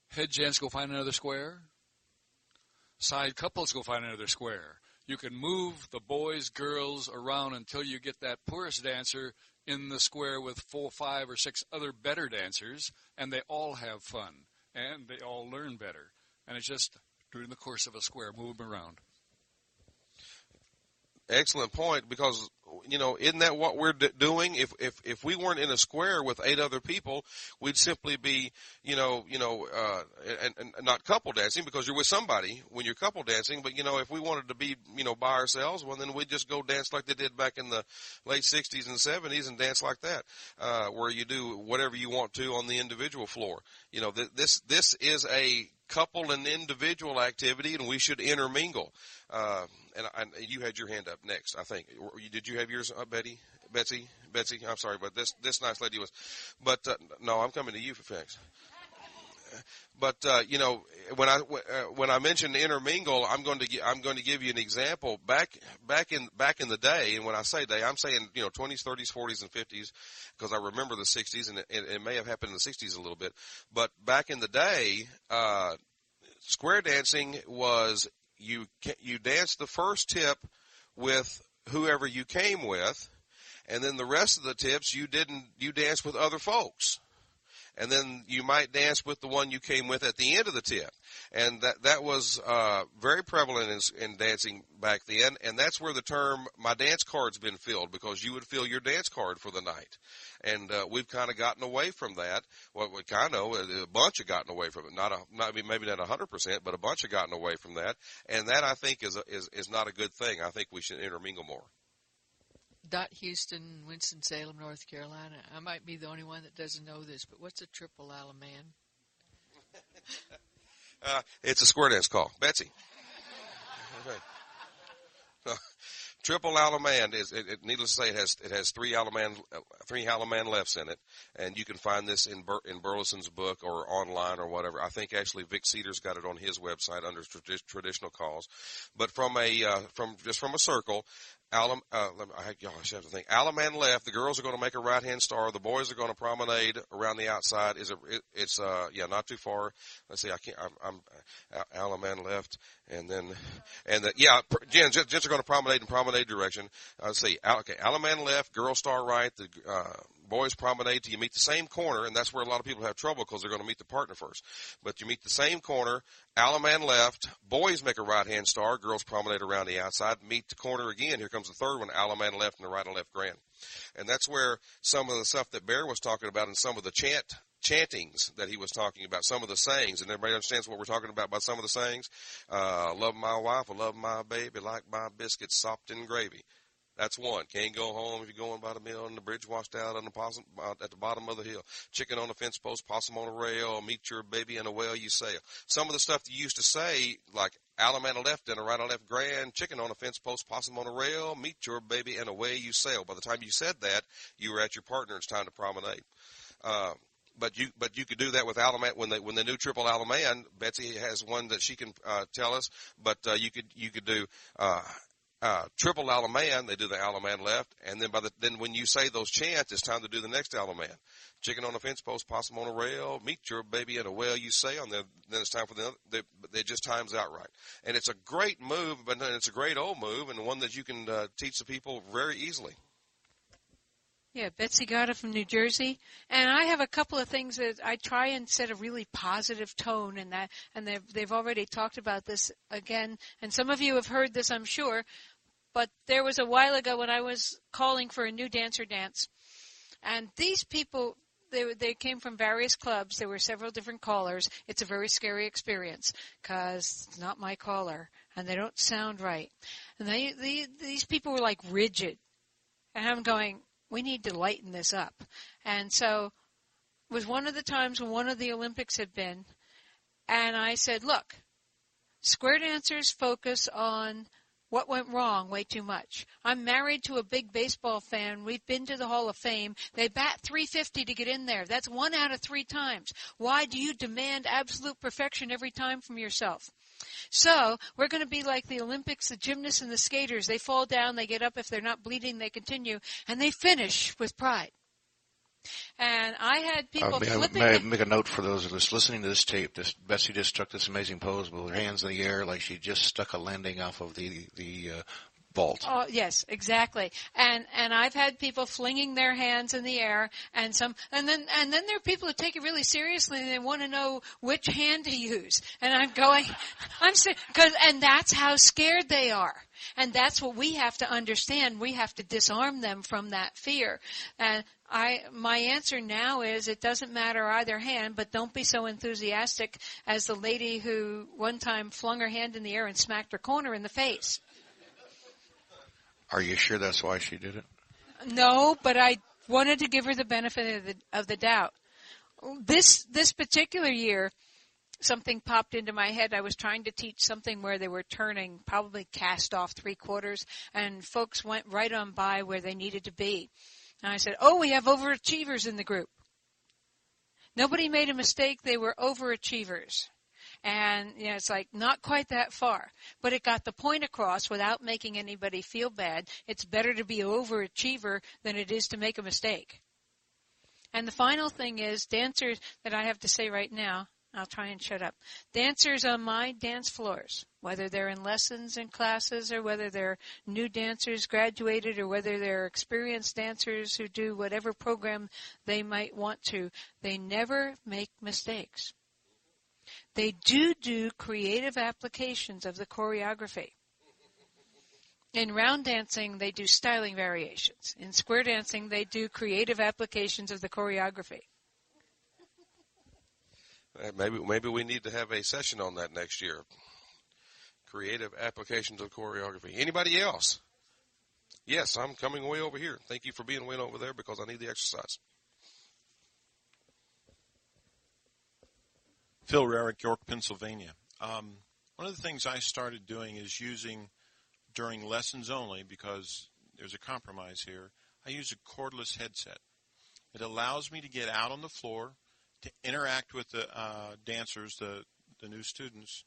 head gents go find another square. Side couples go find another square. You can move the boys, girls around until you get that poorest dancer in the square with 4, 5, or 6 other better dancers, and they all have fun, and they all learn better. And it's just during the course of a square, move them around. Excellent point, because, isn't that what we're doing? If we weren't in a square with 8 other people, we'd simply be, and not couple dancing, because you're with somebody when you're couple dancing. But, if we wanted to be, by ourselves, well, then we'd just go dance like they did back in the late 60s and 70s and dance like that, where you do whatever you want to on the individual floor. This is a couple and individual activity, and we should intermingle. And you had your hand up next, I think. Did you have yours up, Betsy? I'm sorry, but this nice lady was. But no, I'm coming to you for facts. But when I mentioned intermingle, I'm going to give you an example. Back in the day, and when I say day, I'm saying 20s, 30s, 40s, and 50s, because I remember the 60s, and it may have happened in the 60s a little bit. But back in the day, square dancing was you danced the first tip with whoever you came with, and then the rest of the tips you danced with other folks. And then you might dance with the one you came with at the end of the tip. And that was very prevalent in dancing back then. And that's where the term, my dance card's been filled, because you would fill your dance card for the night. And we've kind of gotten away from that. Well, a bunch have gotten away from it. Maybe not 100%, but a bunch have gotten away from that. And that, I think, is not a good thing. I think we should intermingle more. Houston, Winston-Salem, North Carolina. I might be the only one that doesn't know this, but what's a triple Alaman? It's a square dance call. Betsy. Okay. Triple Alaman is, needless to say, it has three Alaman lefts in it, and you can find this in Burleson's book or online or whatever. I think actually Vic Cedar's got it on his website under traditional calls. But from a circle, Alaman left. The girls are going to make a right-hand star. The boys are going to promenade around the outside. It's not too far. Let's see. I'm Alaman left, gents are going to promenade in promenade direction. Let's see. Okay, Alaman left. Girls star right. The boys promenade till you meet the same corner, and that's where a lot of people have trouble because they're going to meet the partner first. But you meet the same corner. Alaman left. Boys make a right-hand star. Girls promenade around the outside. Meet the corner again. Here comes the third one. Alaman left and the right and left grand. And that's where some of the stuff that Bear was talking about and some of the chantings that he was talking about, some of the sayings, and everybody understands what we're talking about by some of the sayings. Love my wife, I love my baby, like my biscuits sopped in gravy. That's one. Can't go home if you're going by the mill and the bridge washed out on the possum, at the bottom of the hill. Chicken on the fence post, possum on a rail, meet your baby in a well you sail. Some of the stuff you used to say, like Alaman left and a right and left grand, chicken on a fence post, possum on a rail, meet your baby and away you sail. By the time you said that, you were at your partner. It's time to promenade. But you could do that with Alaman when they do triple Alaman. Betsy has one that she can tell us. But you could do triple Alaman. They do the Alaman left, and then when you say those chants, it's time to do the next Alaman. Chicken on the fence post, possum on a rail, meet your baby in a well you say. And then it's time for they just times out right. And it's a great move, but it's a great old move, and one that you can teach the people very easily. Yeah, Betsy got it from New Jersey, and I have a couple of things that I try and set a really positive tone in that, and they've already talked about this again, and some of you have heard this, I'm sure, but there was a while ago when I was calling for a new dancer dance, and these people, they came from various clubs. There were several different callers. It's a very scary experience because it's not my caller, and they don't sound right, and these people were like rigid, and I'm going, we need to lighten this up. And so it was one of the times when one of the Olympics had been, and I said, look, square dancers focus on what went wrong way too much. I'm married to a big baseball fan. We've been to the Hall of Fame. They bat .350 to get in there. That's 1 out of 3 times. Why do you demand absolute perfection every time from yourself? So we're going to be like the Olympics, the gymnasts and the skaters. They fall down, they get up. If they're not bleeding, they continue, and they finish with pride. And I had people flipping. May I make a note for those of us listening to this tape? Betsy just struck this amazing pose with her hands in the air like she just stuck a landing off of the vault. Oh, yes, exactly. And I've had people flinging their hands in the air, and then there are people who take it really seriously and they want to know which hand to use. And and that's how scared they are. And that's what we have to understand. We have to disarm them from that fear. And my answer now is it doesn't matter either hand, but don't be so enthusiastic as the lady who one time flung her hand in the air and smacked her corner in the face. Are you sure that's why she did it? No, but I wanted to give her the benefit of the doubt. This particular year, something popped into my head. I was trying to teach something where they were turning, probably cast off 3/4, and folks went right on by where they needed to be. And I said, we have overachievers in the group. Nobody made a mistake. They were overachievers. And, it's like not quite that far. But it got the point across without making anybody feel bad. It's better to be an overachiever than it is to make a mistake. And the final thing is dancers that I have to say right now, I'll try and shut up. Dancers on my dance floors, whether they're in lessons and classes or whether they're new dancers graduated or whether they're experienced dancers who do whatever program they might want to, they never make mistakes. They do creative applications of the choreography. In round dancing, they do styling variations. In square dancing, they do creative applications of the choreography. Maybe we need to have a session on that next year. Creative applications of choreography. Anybody else? Yes, I'm coming way over here. Thank you for being way over there because I need the exercise. Phil Rarick, York, Pennsylvania. One of the things I started doing is using during lessons only, because there's a compromise here, I use a cordless headset. It allows me to get out on the floor, to interact with the dancers, the new students.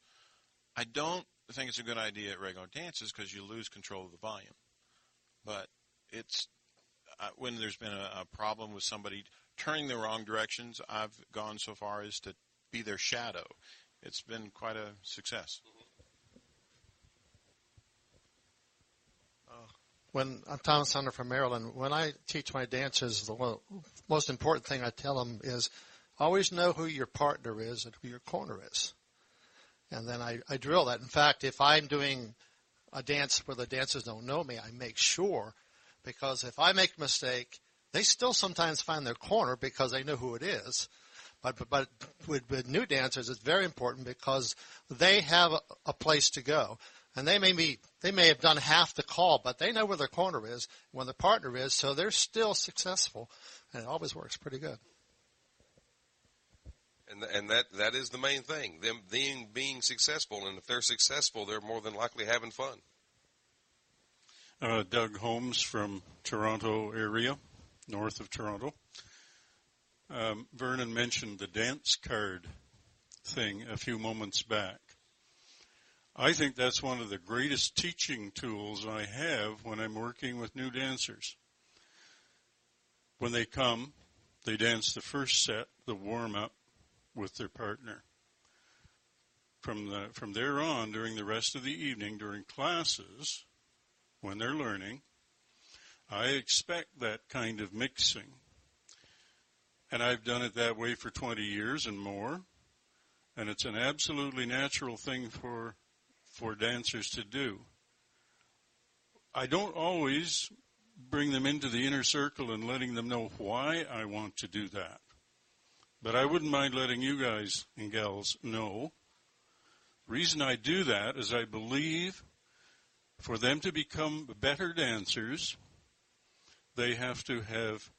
I don't think it's a good idea at regular dances because you lose control of the volume. But it's when there's been a problem with somebody turning the wrong directions, I've gone so far as to be their shadow. It's been quite a success. I'm Thomas Hunter from Maryland. When I teach my dancers, the most important thing I tell them is always know who your partner is and who your corner is. And then I drill that. In fact, if I'm doing a dance where the dancers don't know me, I make sure, because if I make a mistake, they still sometimes find their corner because they know who it is. But with new dancers, it's very important because they have a place to go. And they may have done half the call, but they know where their corner is, when the partner is, so they're still successful. And it always works pretty good. And that is the main thing, them being successful. And if they're successful, they're more than likely having fun. Doug Holmes from Toronto area, north of Toronto. Vernon mentioned the dance card thing a few moments back. I think that's one of the greatest teaching tools I have when I'm working with new dancers. When they come, they dance the first set, the warm-up, with their partner. From there on, during the rest of the evening, during classes, when they're learning, I expect that kind of mixing. And I've done it that way for 20 years and more. And it's an absolutely natural thing for dancers to do. I don't always bring them into the inner circle and letting them know why I want to do that. But I wouldn't mind letting you guys and gals know. The reason I do that is I believe for them to become better dancers, they have to have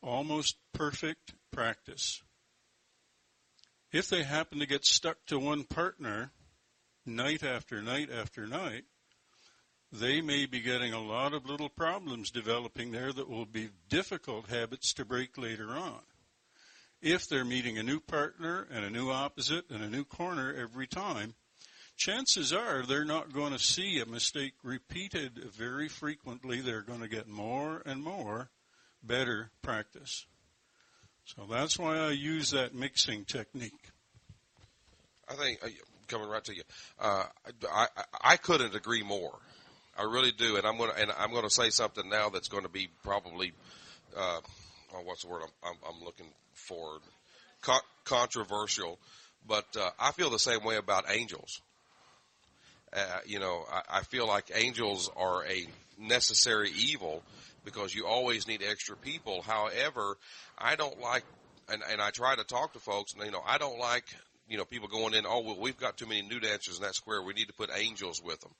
almost perfect practice. If they happen to get stuck to one partner night after night after night, they may be getting a lot of little problems developing there that will be difficult habits to break later on. If they're meeting a new partner and a new opposite and a new corner every time, chances are they're not going to see a mistake repeated very frequently. They're going to get more and more better practice. So that's why I use that mixing technique. I think, coming right to you, I couldn't agree more. I really do, and I'm going to say something now that's going to be probably, what's the word I'm looking for? Controversial, but I feel the same way about angels. I feel like angels are a necessary evil because you always need extra people. However, I don't like, and I try to talk to folks, and I don't like, people going in, well, we've got too many new dancers in that square. We need to put angels with them.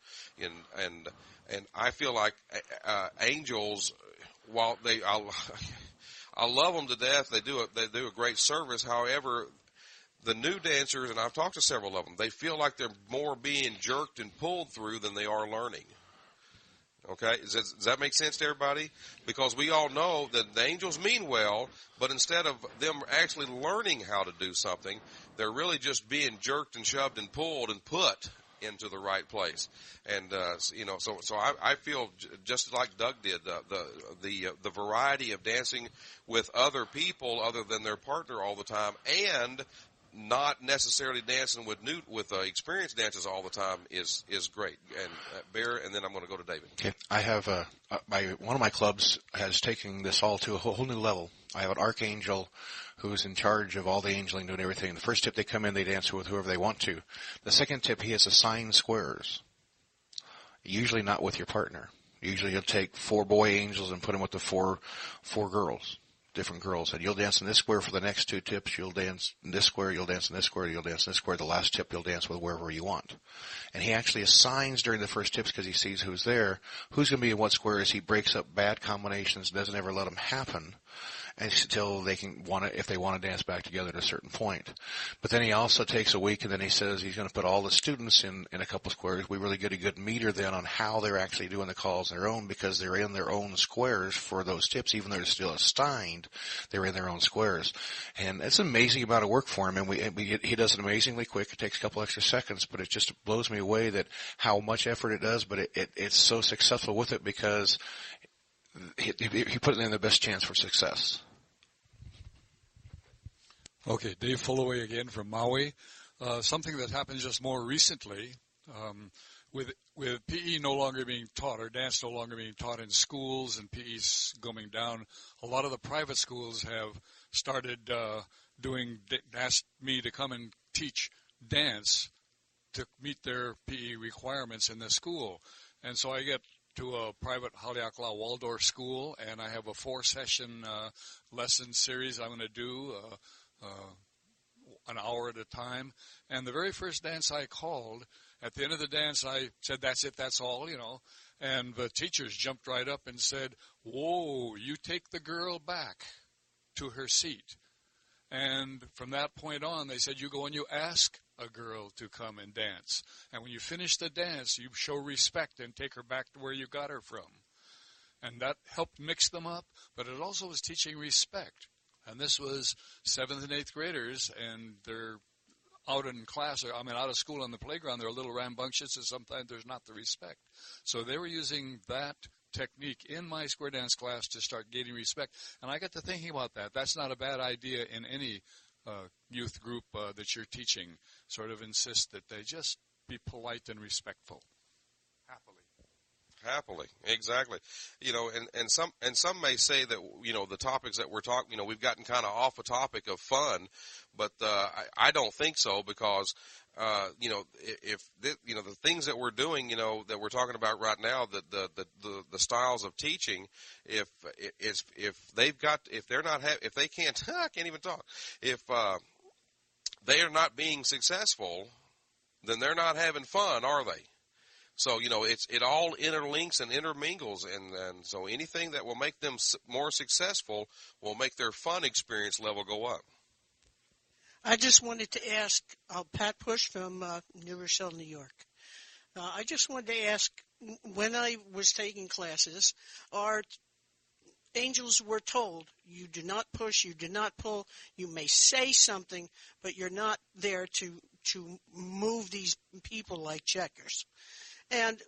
And I feel like angels, while I love them to death, they do a great service. However, the new dancers, and I've talked to several of them, they feel like they're more being jerked and pulled through than they are learning. Okay, does that make sense to everybody? Because we all know that the angels mean well, but instead of them actually learning how to do something, they're really just being jerked and shoved and pulled and put into the right place. And so I feel just like Doug did, the variety of dancing with other people other than their partner all the time, and not necessarily dancing with experienced dancers all the time is great. And Bear, and then I'm going to go to David. Okay, I have one of my clubs has taken this all to a whole new level. I have an archangel who's in charge of all the angeling, doing everything. The first tip, they come in, they dance with whoever they want to. The second tip, he has assigned squares. Usually not with your partner. Usually you'll take 4 boy angels and put them with the four girls. Different girls, and you'll dance in this square for the next 2 tips. You'll dance in this square, you'll dance in this square, you'll dance in this square. The last tip, you'll dance with wherever you want. And he actually assigns during the first tips, because he sees who's there, who's going to be in what squares. He breaks up bad combinations, doesn't ever let them happen until they can if they want to dance back together at a certain point. But then he also takes a week, and then he says he's going to put all the students in a couple of squares. We really get a good meter then on how they're actually doing the calls on their own, because they're in their own squares for those tips. Even though they're still assigned, they're in their own squares. And it's an amazing amount of work for him, and he does it amazingly quick. It takes a couple extra seconds, but it just blows me away that how much effort it does, but it's so successful with it because he put it in the best chance for success. Okay, Dave Fullaway again from Maui. Something that happened just more recently, with PE no longer being taught, or dance no longer being taught in schools and PE's going down, a lot of the private schools have started asked me to come and teach dance to meet their PE requirements in the school. And so I get to a private Haleakala Waldorf school, and I have a 4-session lesson series I'm going to do an hour at a time. And the very first dance I called, at the end of the dance I said, that's it, that's all, And the teachers jumped right up and said, whoa, you take the girl back to her seat. And from that point on, they said, you go and you ask a girl to come and dance. And when you finish the dance, you show respect and take her back to where you got her from. And that helped mix them up, but it also was teaching respect. And this was 7th and 8th graders, and they're out in class, out of school on the playground. They're a little rambunctious, and sometimes there's not the respect. So they were using that technique in my square dance class to start gaining respect. And I got to thinking about that. That's not a bad idea in any youth group that you're teaching. Sort of insist that they just be polite and respectful. Happily, exactly. And some may say that the topics that we're talking, we've gotten kind of off a topic of fun, but I don't think so, because if the things that we're doing, that we're talking about right now, the styles of teaching, if they can't, I can't even talk. If they are not being successful, then they're not having fun, are they? So, it all interlinks and intermingles, and so anything that will make them more successful will make their fun experience level go up. I just wanted to ask Pat Push from New Rochelle, New York. I just wanted to ask, when I was taking classes, our angels were told, you do not push, you do not pull, you may say something, but you're not there to move these people like checkers. And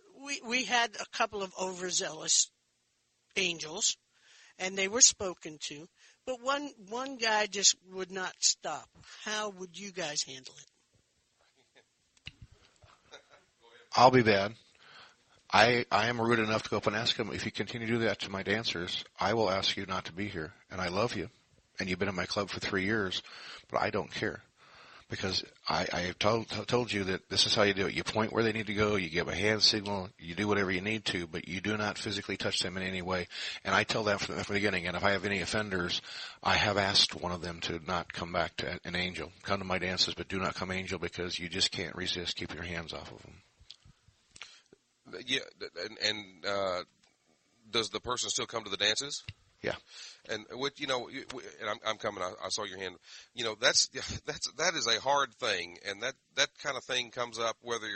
we had a couple of overzealous angels, and they were spoken to. But one guy just would not stop. How would you guys handle it? I'll be bad. I am rude enough to go up and ask him, if you continue to do that to my dancers, I will ask you not to be here. And I love you. And you've been in my club for 3 years, but I don't care. Because I have told you that this is how you do it. You point where they need to go, you give a hand signal, you do whatever you need to, but you do not physically touch them in any way. And I tell them from the beginning, and if I have any offenders, I have asked one of them to not come back to an angel. Come to my dances, but do not come angel, because you just can't resist keeping your hands off of them. Yeah, and does the person still come to the dances? Yeah. And what and I'm coming. I saw your hand. That is a hard thing, and that kind of thing comes up whether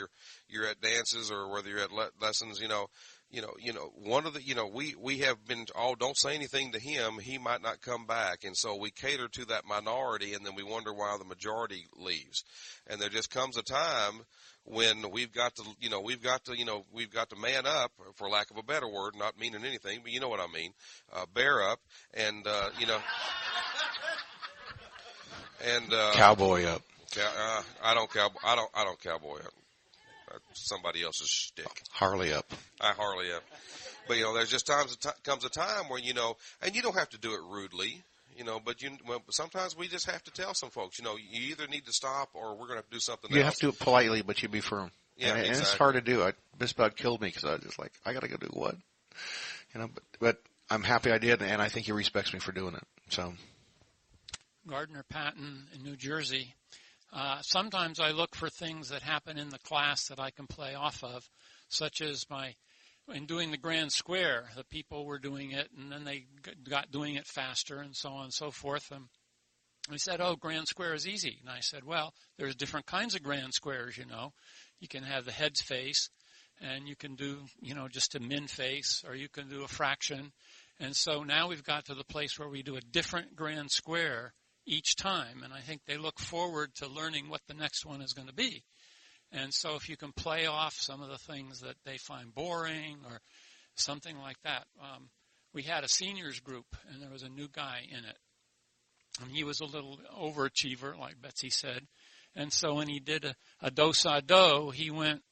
you're at dances or whether you're at lessons. One of the we have been don't say anything to him. He might not come back, and so we cater to that minority, and then we wonder why the majority leaves. And there just comes a time when we've got to man up, for lack of a better word, not meaning anything, but you know what I mean, bear up, and cowboy up. I don't cowboy up. That's somebody else's shtick. Harley up. I Harley up. But there's just comes a time where and you don't have to do it rudely. But sometimes we just have to tell some folks, you either need to stop or we're going to have to do something else. You have to do it politely, but you be firm. Yeah, and exactly. It's hard to do. It just about killed me because I was just like, I got to go do what? But I'm happy I did, and I think he respects me for doing it. So, Gardner Patton in New Jersey. Sometimes I look for things that happen in the class that I can play off of, such as in doing the grand square, the people were doing it, and then they got doing it faster, and so on and so forth. And we said, grand square is easy. And I said, well, there's different kinds of grand squares, You can have the heads face, and you can do, just a min face, or you can do a fraction. And so now we've got to the place where we do a different grand square each time, and I think they look forward to learning what the next one is going to be. And so if you can play off some of the things that they find boring or something like that. We had a seniors group, and there was a new guy in it. And he was a little overachiever, like Betsy said. And so when he did a do-sa-do, he went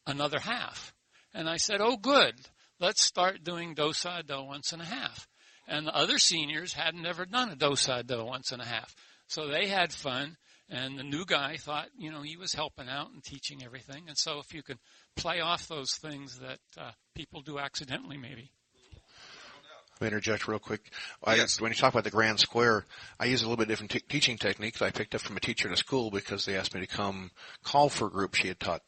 another half. And I said, good, let's start doing do-sa-do once and a half. And the other seniors hadn't ever done a do-sa-do once and a half. So they had fun. And the new guy thought, he was helping out and teaching everything. And so if you can play off those things that people do accidentally, maybe. Let me interject real quick. Yes. When you talk about the grand square, I use a little bit different teaching technique that I picked up from a teacher in a school because they asked me to come call for a group she had taught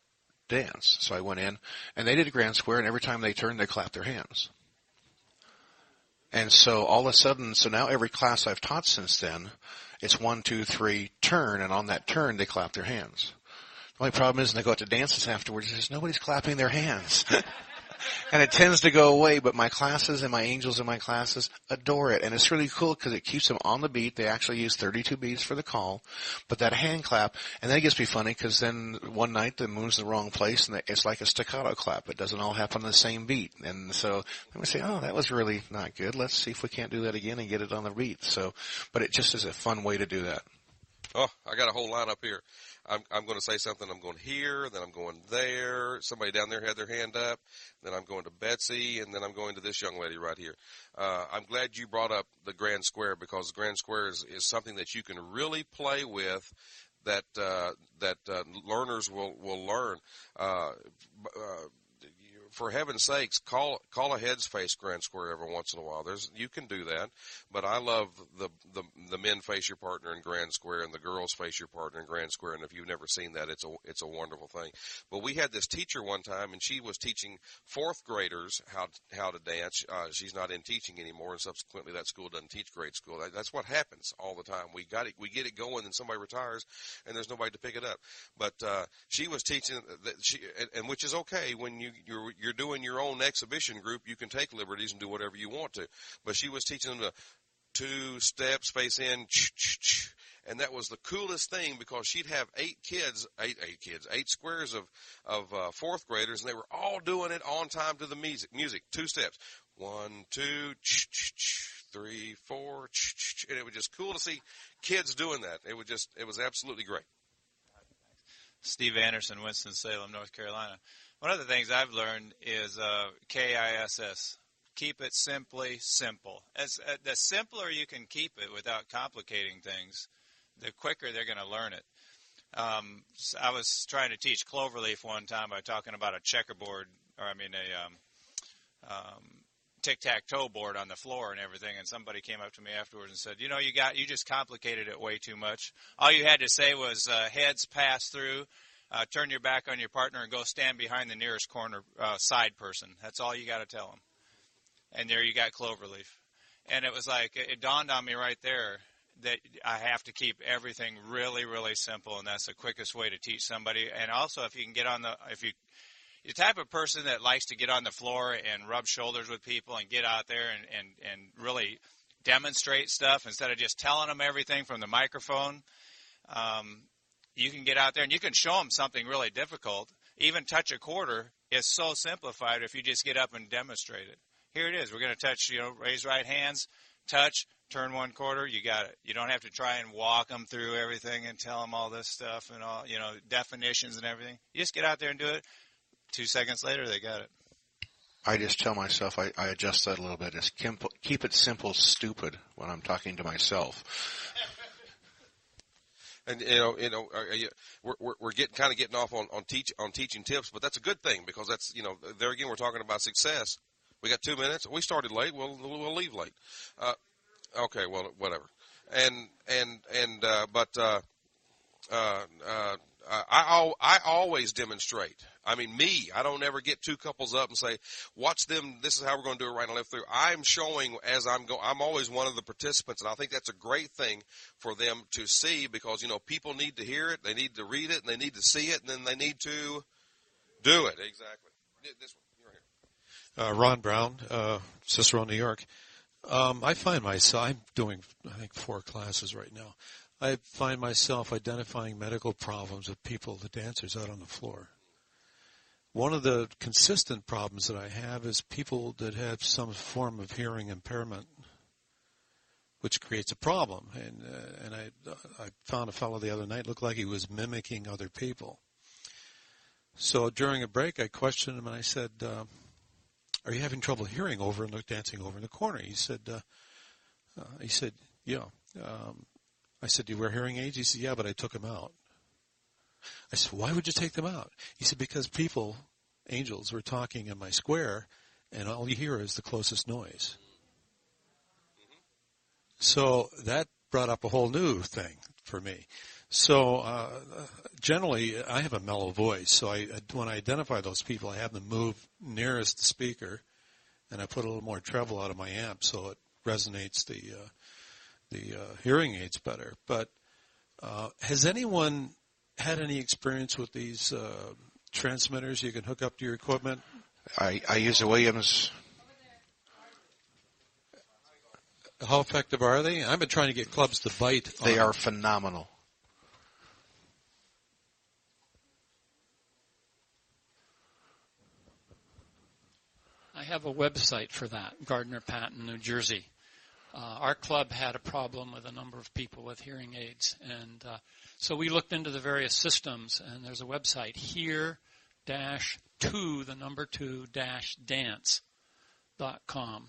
dance. So I went in, and they did a grand square, and every time they turned, they clapped their hands. And so all of a sudden, now every class I've taught since then, it's 1, 2, 3, turn, and on that turn, they clap their hands. The only problem is when they go out to dances afterwards, nobody's clapping their hands. And it tends to go away, but my classes and my angels in my classes adore it. And it's really cool because it keeps them on the beat. They actually use 32 beats for the call, but that hand clap, and then it gets to be funny because then one night the moon's in the wrong place and it's like a staccato clap. It doesn't all happen on the same beat. And so then we say, that was really not good. Let's see if we can't do that again and get it on the beat. So, but it just is a fun way to do that. Oh, I got a whole line up here. I'm going to say something. I'm going here, then I'm going there. Somebody down there had their hand up. Then I'm going to Betsy, and then I'm going to this young lady right here. I'm glad you brought up the grand square because the grand square is something that you can really play with that learners will learn. For heaven's sakes, call a heads face grand square every once in a while. You can do that, but I love the men face your partner in grand square and the girls face your partner in grand square. And if you've never seen that, it's a wonderful thing. But we had this teacher one time, and she was teaching fourth graders how to dance. She's not in teaching anymore, and subsequently that school doesn't teach grade school. That's what happens all the time. We get it going, and somebody retires, and there's nobody to pick it up. But she was teaching and which is okay when you're doing your own exhibition group, you can take liberties and do whatever you want to. But she was teaching them the 2 steps, face in, and that was the coolest thing because she'd have 8 squares of fourth graders, and they were all doing it on time to the music. 2 steps. 1, 2, 3, 4, and it was just cool to see kids doing that. It was absolutely great. Steve Anderson, Winston-Salem, North Carolina. One of the things I've learned is KISS. Keep it simply simple. The simpler you can keep it without complicating things, the quicker they're going to learn it. I was trying to teach cloverleaf one time by talking about a checkerboard, a tic-tac-toe board on the floor and everything, and somebody came up to me afterwards and said, you just complicated it way too much. All you had to say was heads pass through, turn your back on your partner, and go stand behind the nearest corner side person. That's all you got to tell them. And there you got cloverleaf. And it was like, it dawned on me right there that I have to keep everything really, really simple, and that's the quickest way to teach somebody. And also, if you're the type of person that likes to get on the floor and rub shoulders with people and get out there and really demonstrate stuff instead of just telling them everything from the microphone, you can get out there and you can show them something really difficult. Even touch a quarter is so simplified if you just get up and demonstrate it. Here it is. We're going to touch, raise right hands, touch, turn 1 quarter. You got it. You don't have to try and walk them through everything and tell them all this stuff and all, definitions and everything. You just get out there and do it. 2 seconds later, they got it. I just tell myself, I adjust that a little bit. It's keep it simple, stupid when I'm talking to myself. And we're getting off on teaching tips, but that's a good thing because that's there again we're talking about success. We got 2 minutes. We started late. We'll leave late. Okay, well whatever. I always demonstrate. I mean, I don't ever get 2 couples up and say, watch them, this is how we're going to do it right and left through. I'm showing as I'm going. I'm always one of the participants, and I think that's a great thing for them to see because, people need to hear it, they need to read it, and they need to see it, and then they need to do it. Exactly. This one, you're here. Ron Brown, Cicero, New York. I find myself, I'm doing, I think, 4 classes right now. I find myself identifying medical problems with people, the dancers out on the floor. One of the consistent problems that I have is people that have some form of hearing impairment, which creates a problem. And I found a fellow the other night, looked like he was mimicking other people. So during a break, I questioned him and I said, are you having trouble hearing dancing over in the corner? He said, yeah. I said, do you wear hearing aids? He said, yeah, but I took them out. I said, why would you take them out? He said, because angels were talking in my square, and all you hear is the closest noise. So that brought up a whole new thing for me. So generally, I have a mellow voice. So when I identify those people, I have them move nearest the speaker, and I put a little more treble out of my amp so it resonates the hearing aids better. But has anyone had any experience with these transmitters you can hook up to your equipment? I use the Williams. How effective are they? I've been trying to get clubs to bite. They are phenomenal. I have a website for that, Gardner Patton, New Jersey. Our club had a problem with a number of people with hearing aids, and so we looked into the various systems, and there's a website, here-2-dance.com,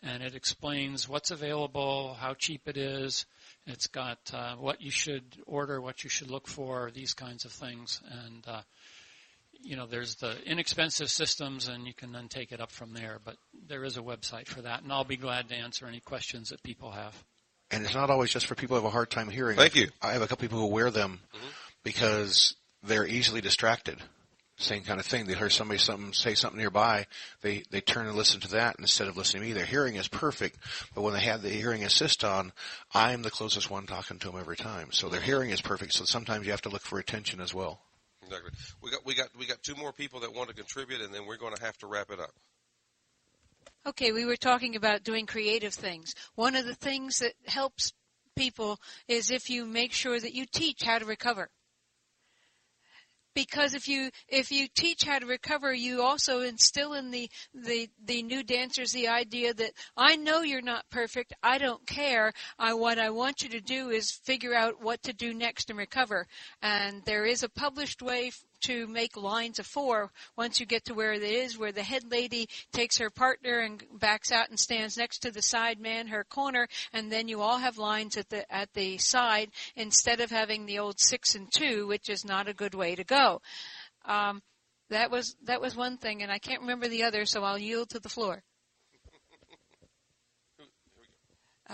and it explains what's available, how cheap it is. It's got what you should order, what you should look for, these kinds of things, and there's the inexpensive systems, and you can then take it up from there. But there is a website for that, and I'll be glad to answer any questions that people have. And it's not always just for people who have a hard time hearing. Thank you. I have a couple people who wear them because they're easily distracted. Same kind of thing. They hear somebody say something nearby. They turn and listen to that instead of listening to me. Their hearing is perfect, but when they have the hearing assist on, I'm the closest one talking to them every time. So their hearing is perfect. So sometimes you have to look for attention as well. Exactly. We got 2 more people that want to contribute, and then we're going to have to wrap it up. Okay, we were talking about doing creative things. One of the things that helps people is if you make sure that you teach how to recover. because if you teach how to recover, you also instill in the new dancers the idea that I know you're not perfect. I don't care. What I want you to do is figure out what to do next and recover. And there is a published way to make lines of 4 once you get to where it is, where the head lady takes her partner and backs out and stands next to the side man, her corner, and then you all have lines at the side instead of having the old 6 and 2, which is not a good way to go. That was one thing, and I can't remember the other, so I'll yield to the floor.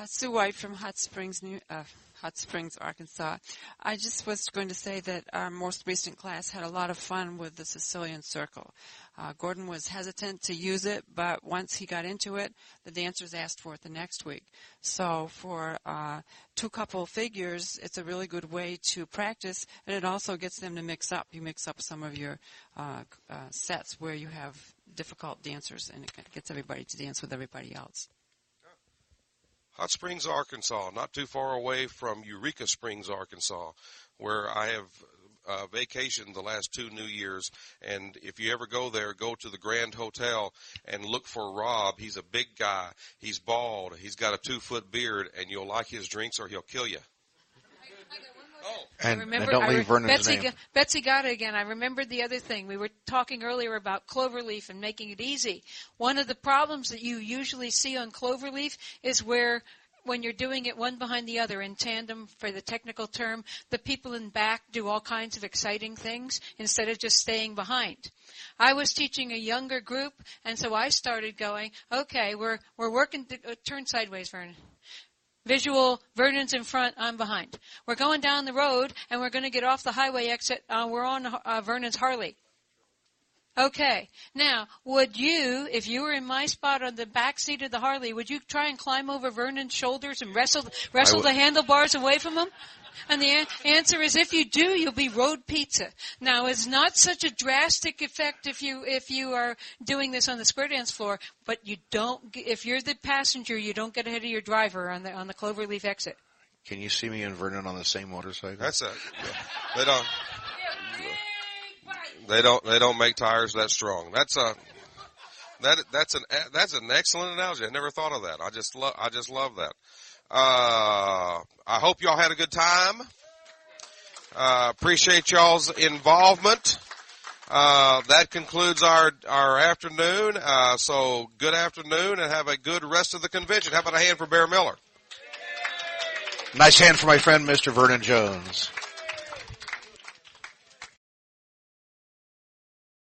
Sue White from Hot Springs, Arkansas. I just was going to say that our most recent class had a lot of fun with the Sicilian Circle. Gordon was hesitant to use it, but once he got into it, the dancers asked for it the next week. So for 2 couple figures, it's a really good way to practice, and it also gets them to mix up. You mix up some of your sets where you have difficult dancers, and it gets everybody to dance with everybody else. Hot Springs, Arkansas, not too far away from Eureka Springs, Arkansas, where I have vacationed the last 2 New Years. And if you ever go there, go to the Grand Hotel and look for Rob. He's a big guy. He's bald. He's got a 2-foot beard, and you'll like his drinks or he'll kill you. And don't leave Vernon's name. Betsy got it again. I remembered the other thing. We were talking earlier about cloverleaf and making it easy. One of the problems that you usually see on cloverleaf is where, when you're doing it one behind the other in tandem, for the technical term, the people in back do all kinds of exciting things instead of just staying behind. I was teaching a younger group, and so I started going, okay, we're working, turn sideways, Vernon. Visual, Vernon's in front, I'm behind. We're going down the road, and we're going to get off the highway exit. We're on Vernon's Harley. Okay. Now, would you, if you were in my spot on the back seat of the Harley, would you try and climb over Vernon's shoulders and wrestle the handlebars away from him? And the answer is, if you do, you'll be road pizza. Now, it's not such a drastic effect if you are doing this on the square dance floor, but you don't. If you're the passenger, you don't get ahead of your driver on the cloverleaf exit. Can you see me and Vernon on the same motorcycle? They don't make tires that strong. That's an excellent analogy. I never thought of that. I just love that. I hope y'all had a good time. Appreciate y'all's involvement. That concludes our afternoon. So good afternoon and have a good rest of the convention. How about a hand for Bear Miller? Nice hand for my friend, Mr. Vernon Jones.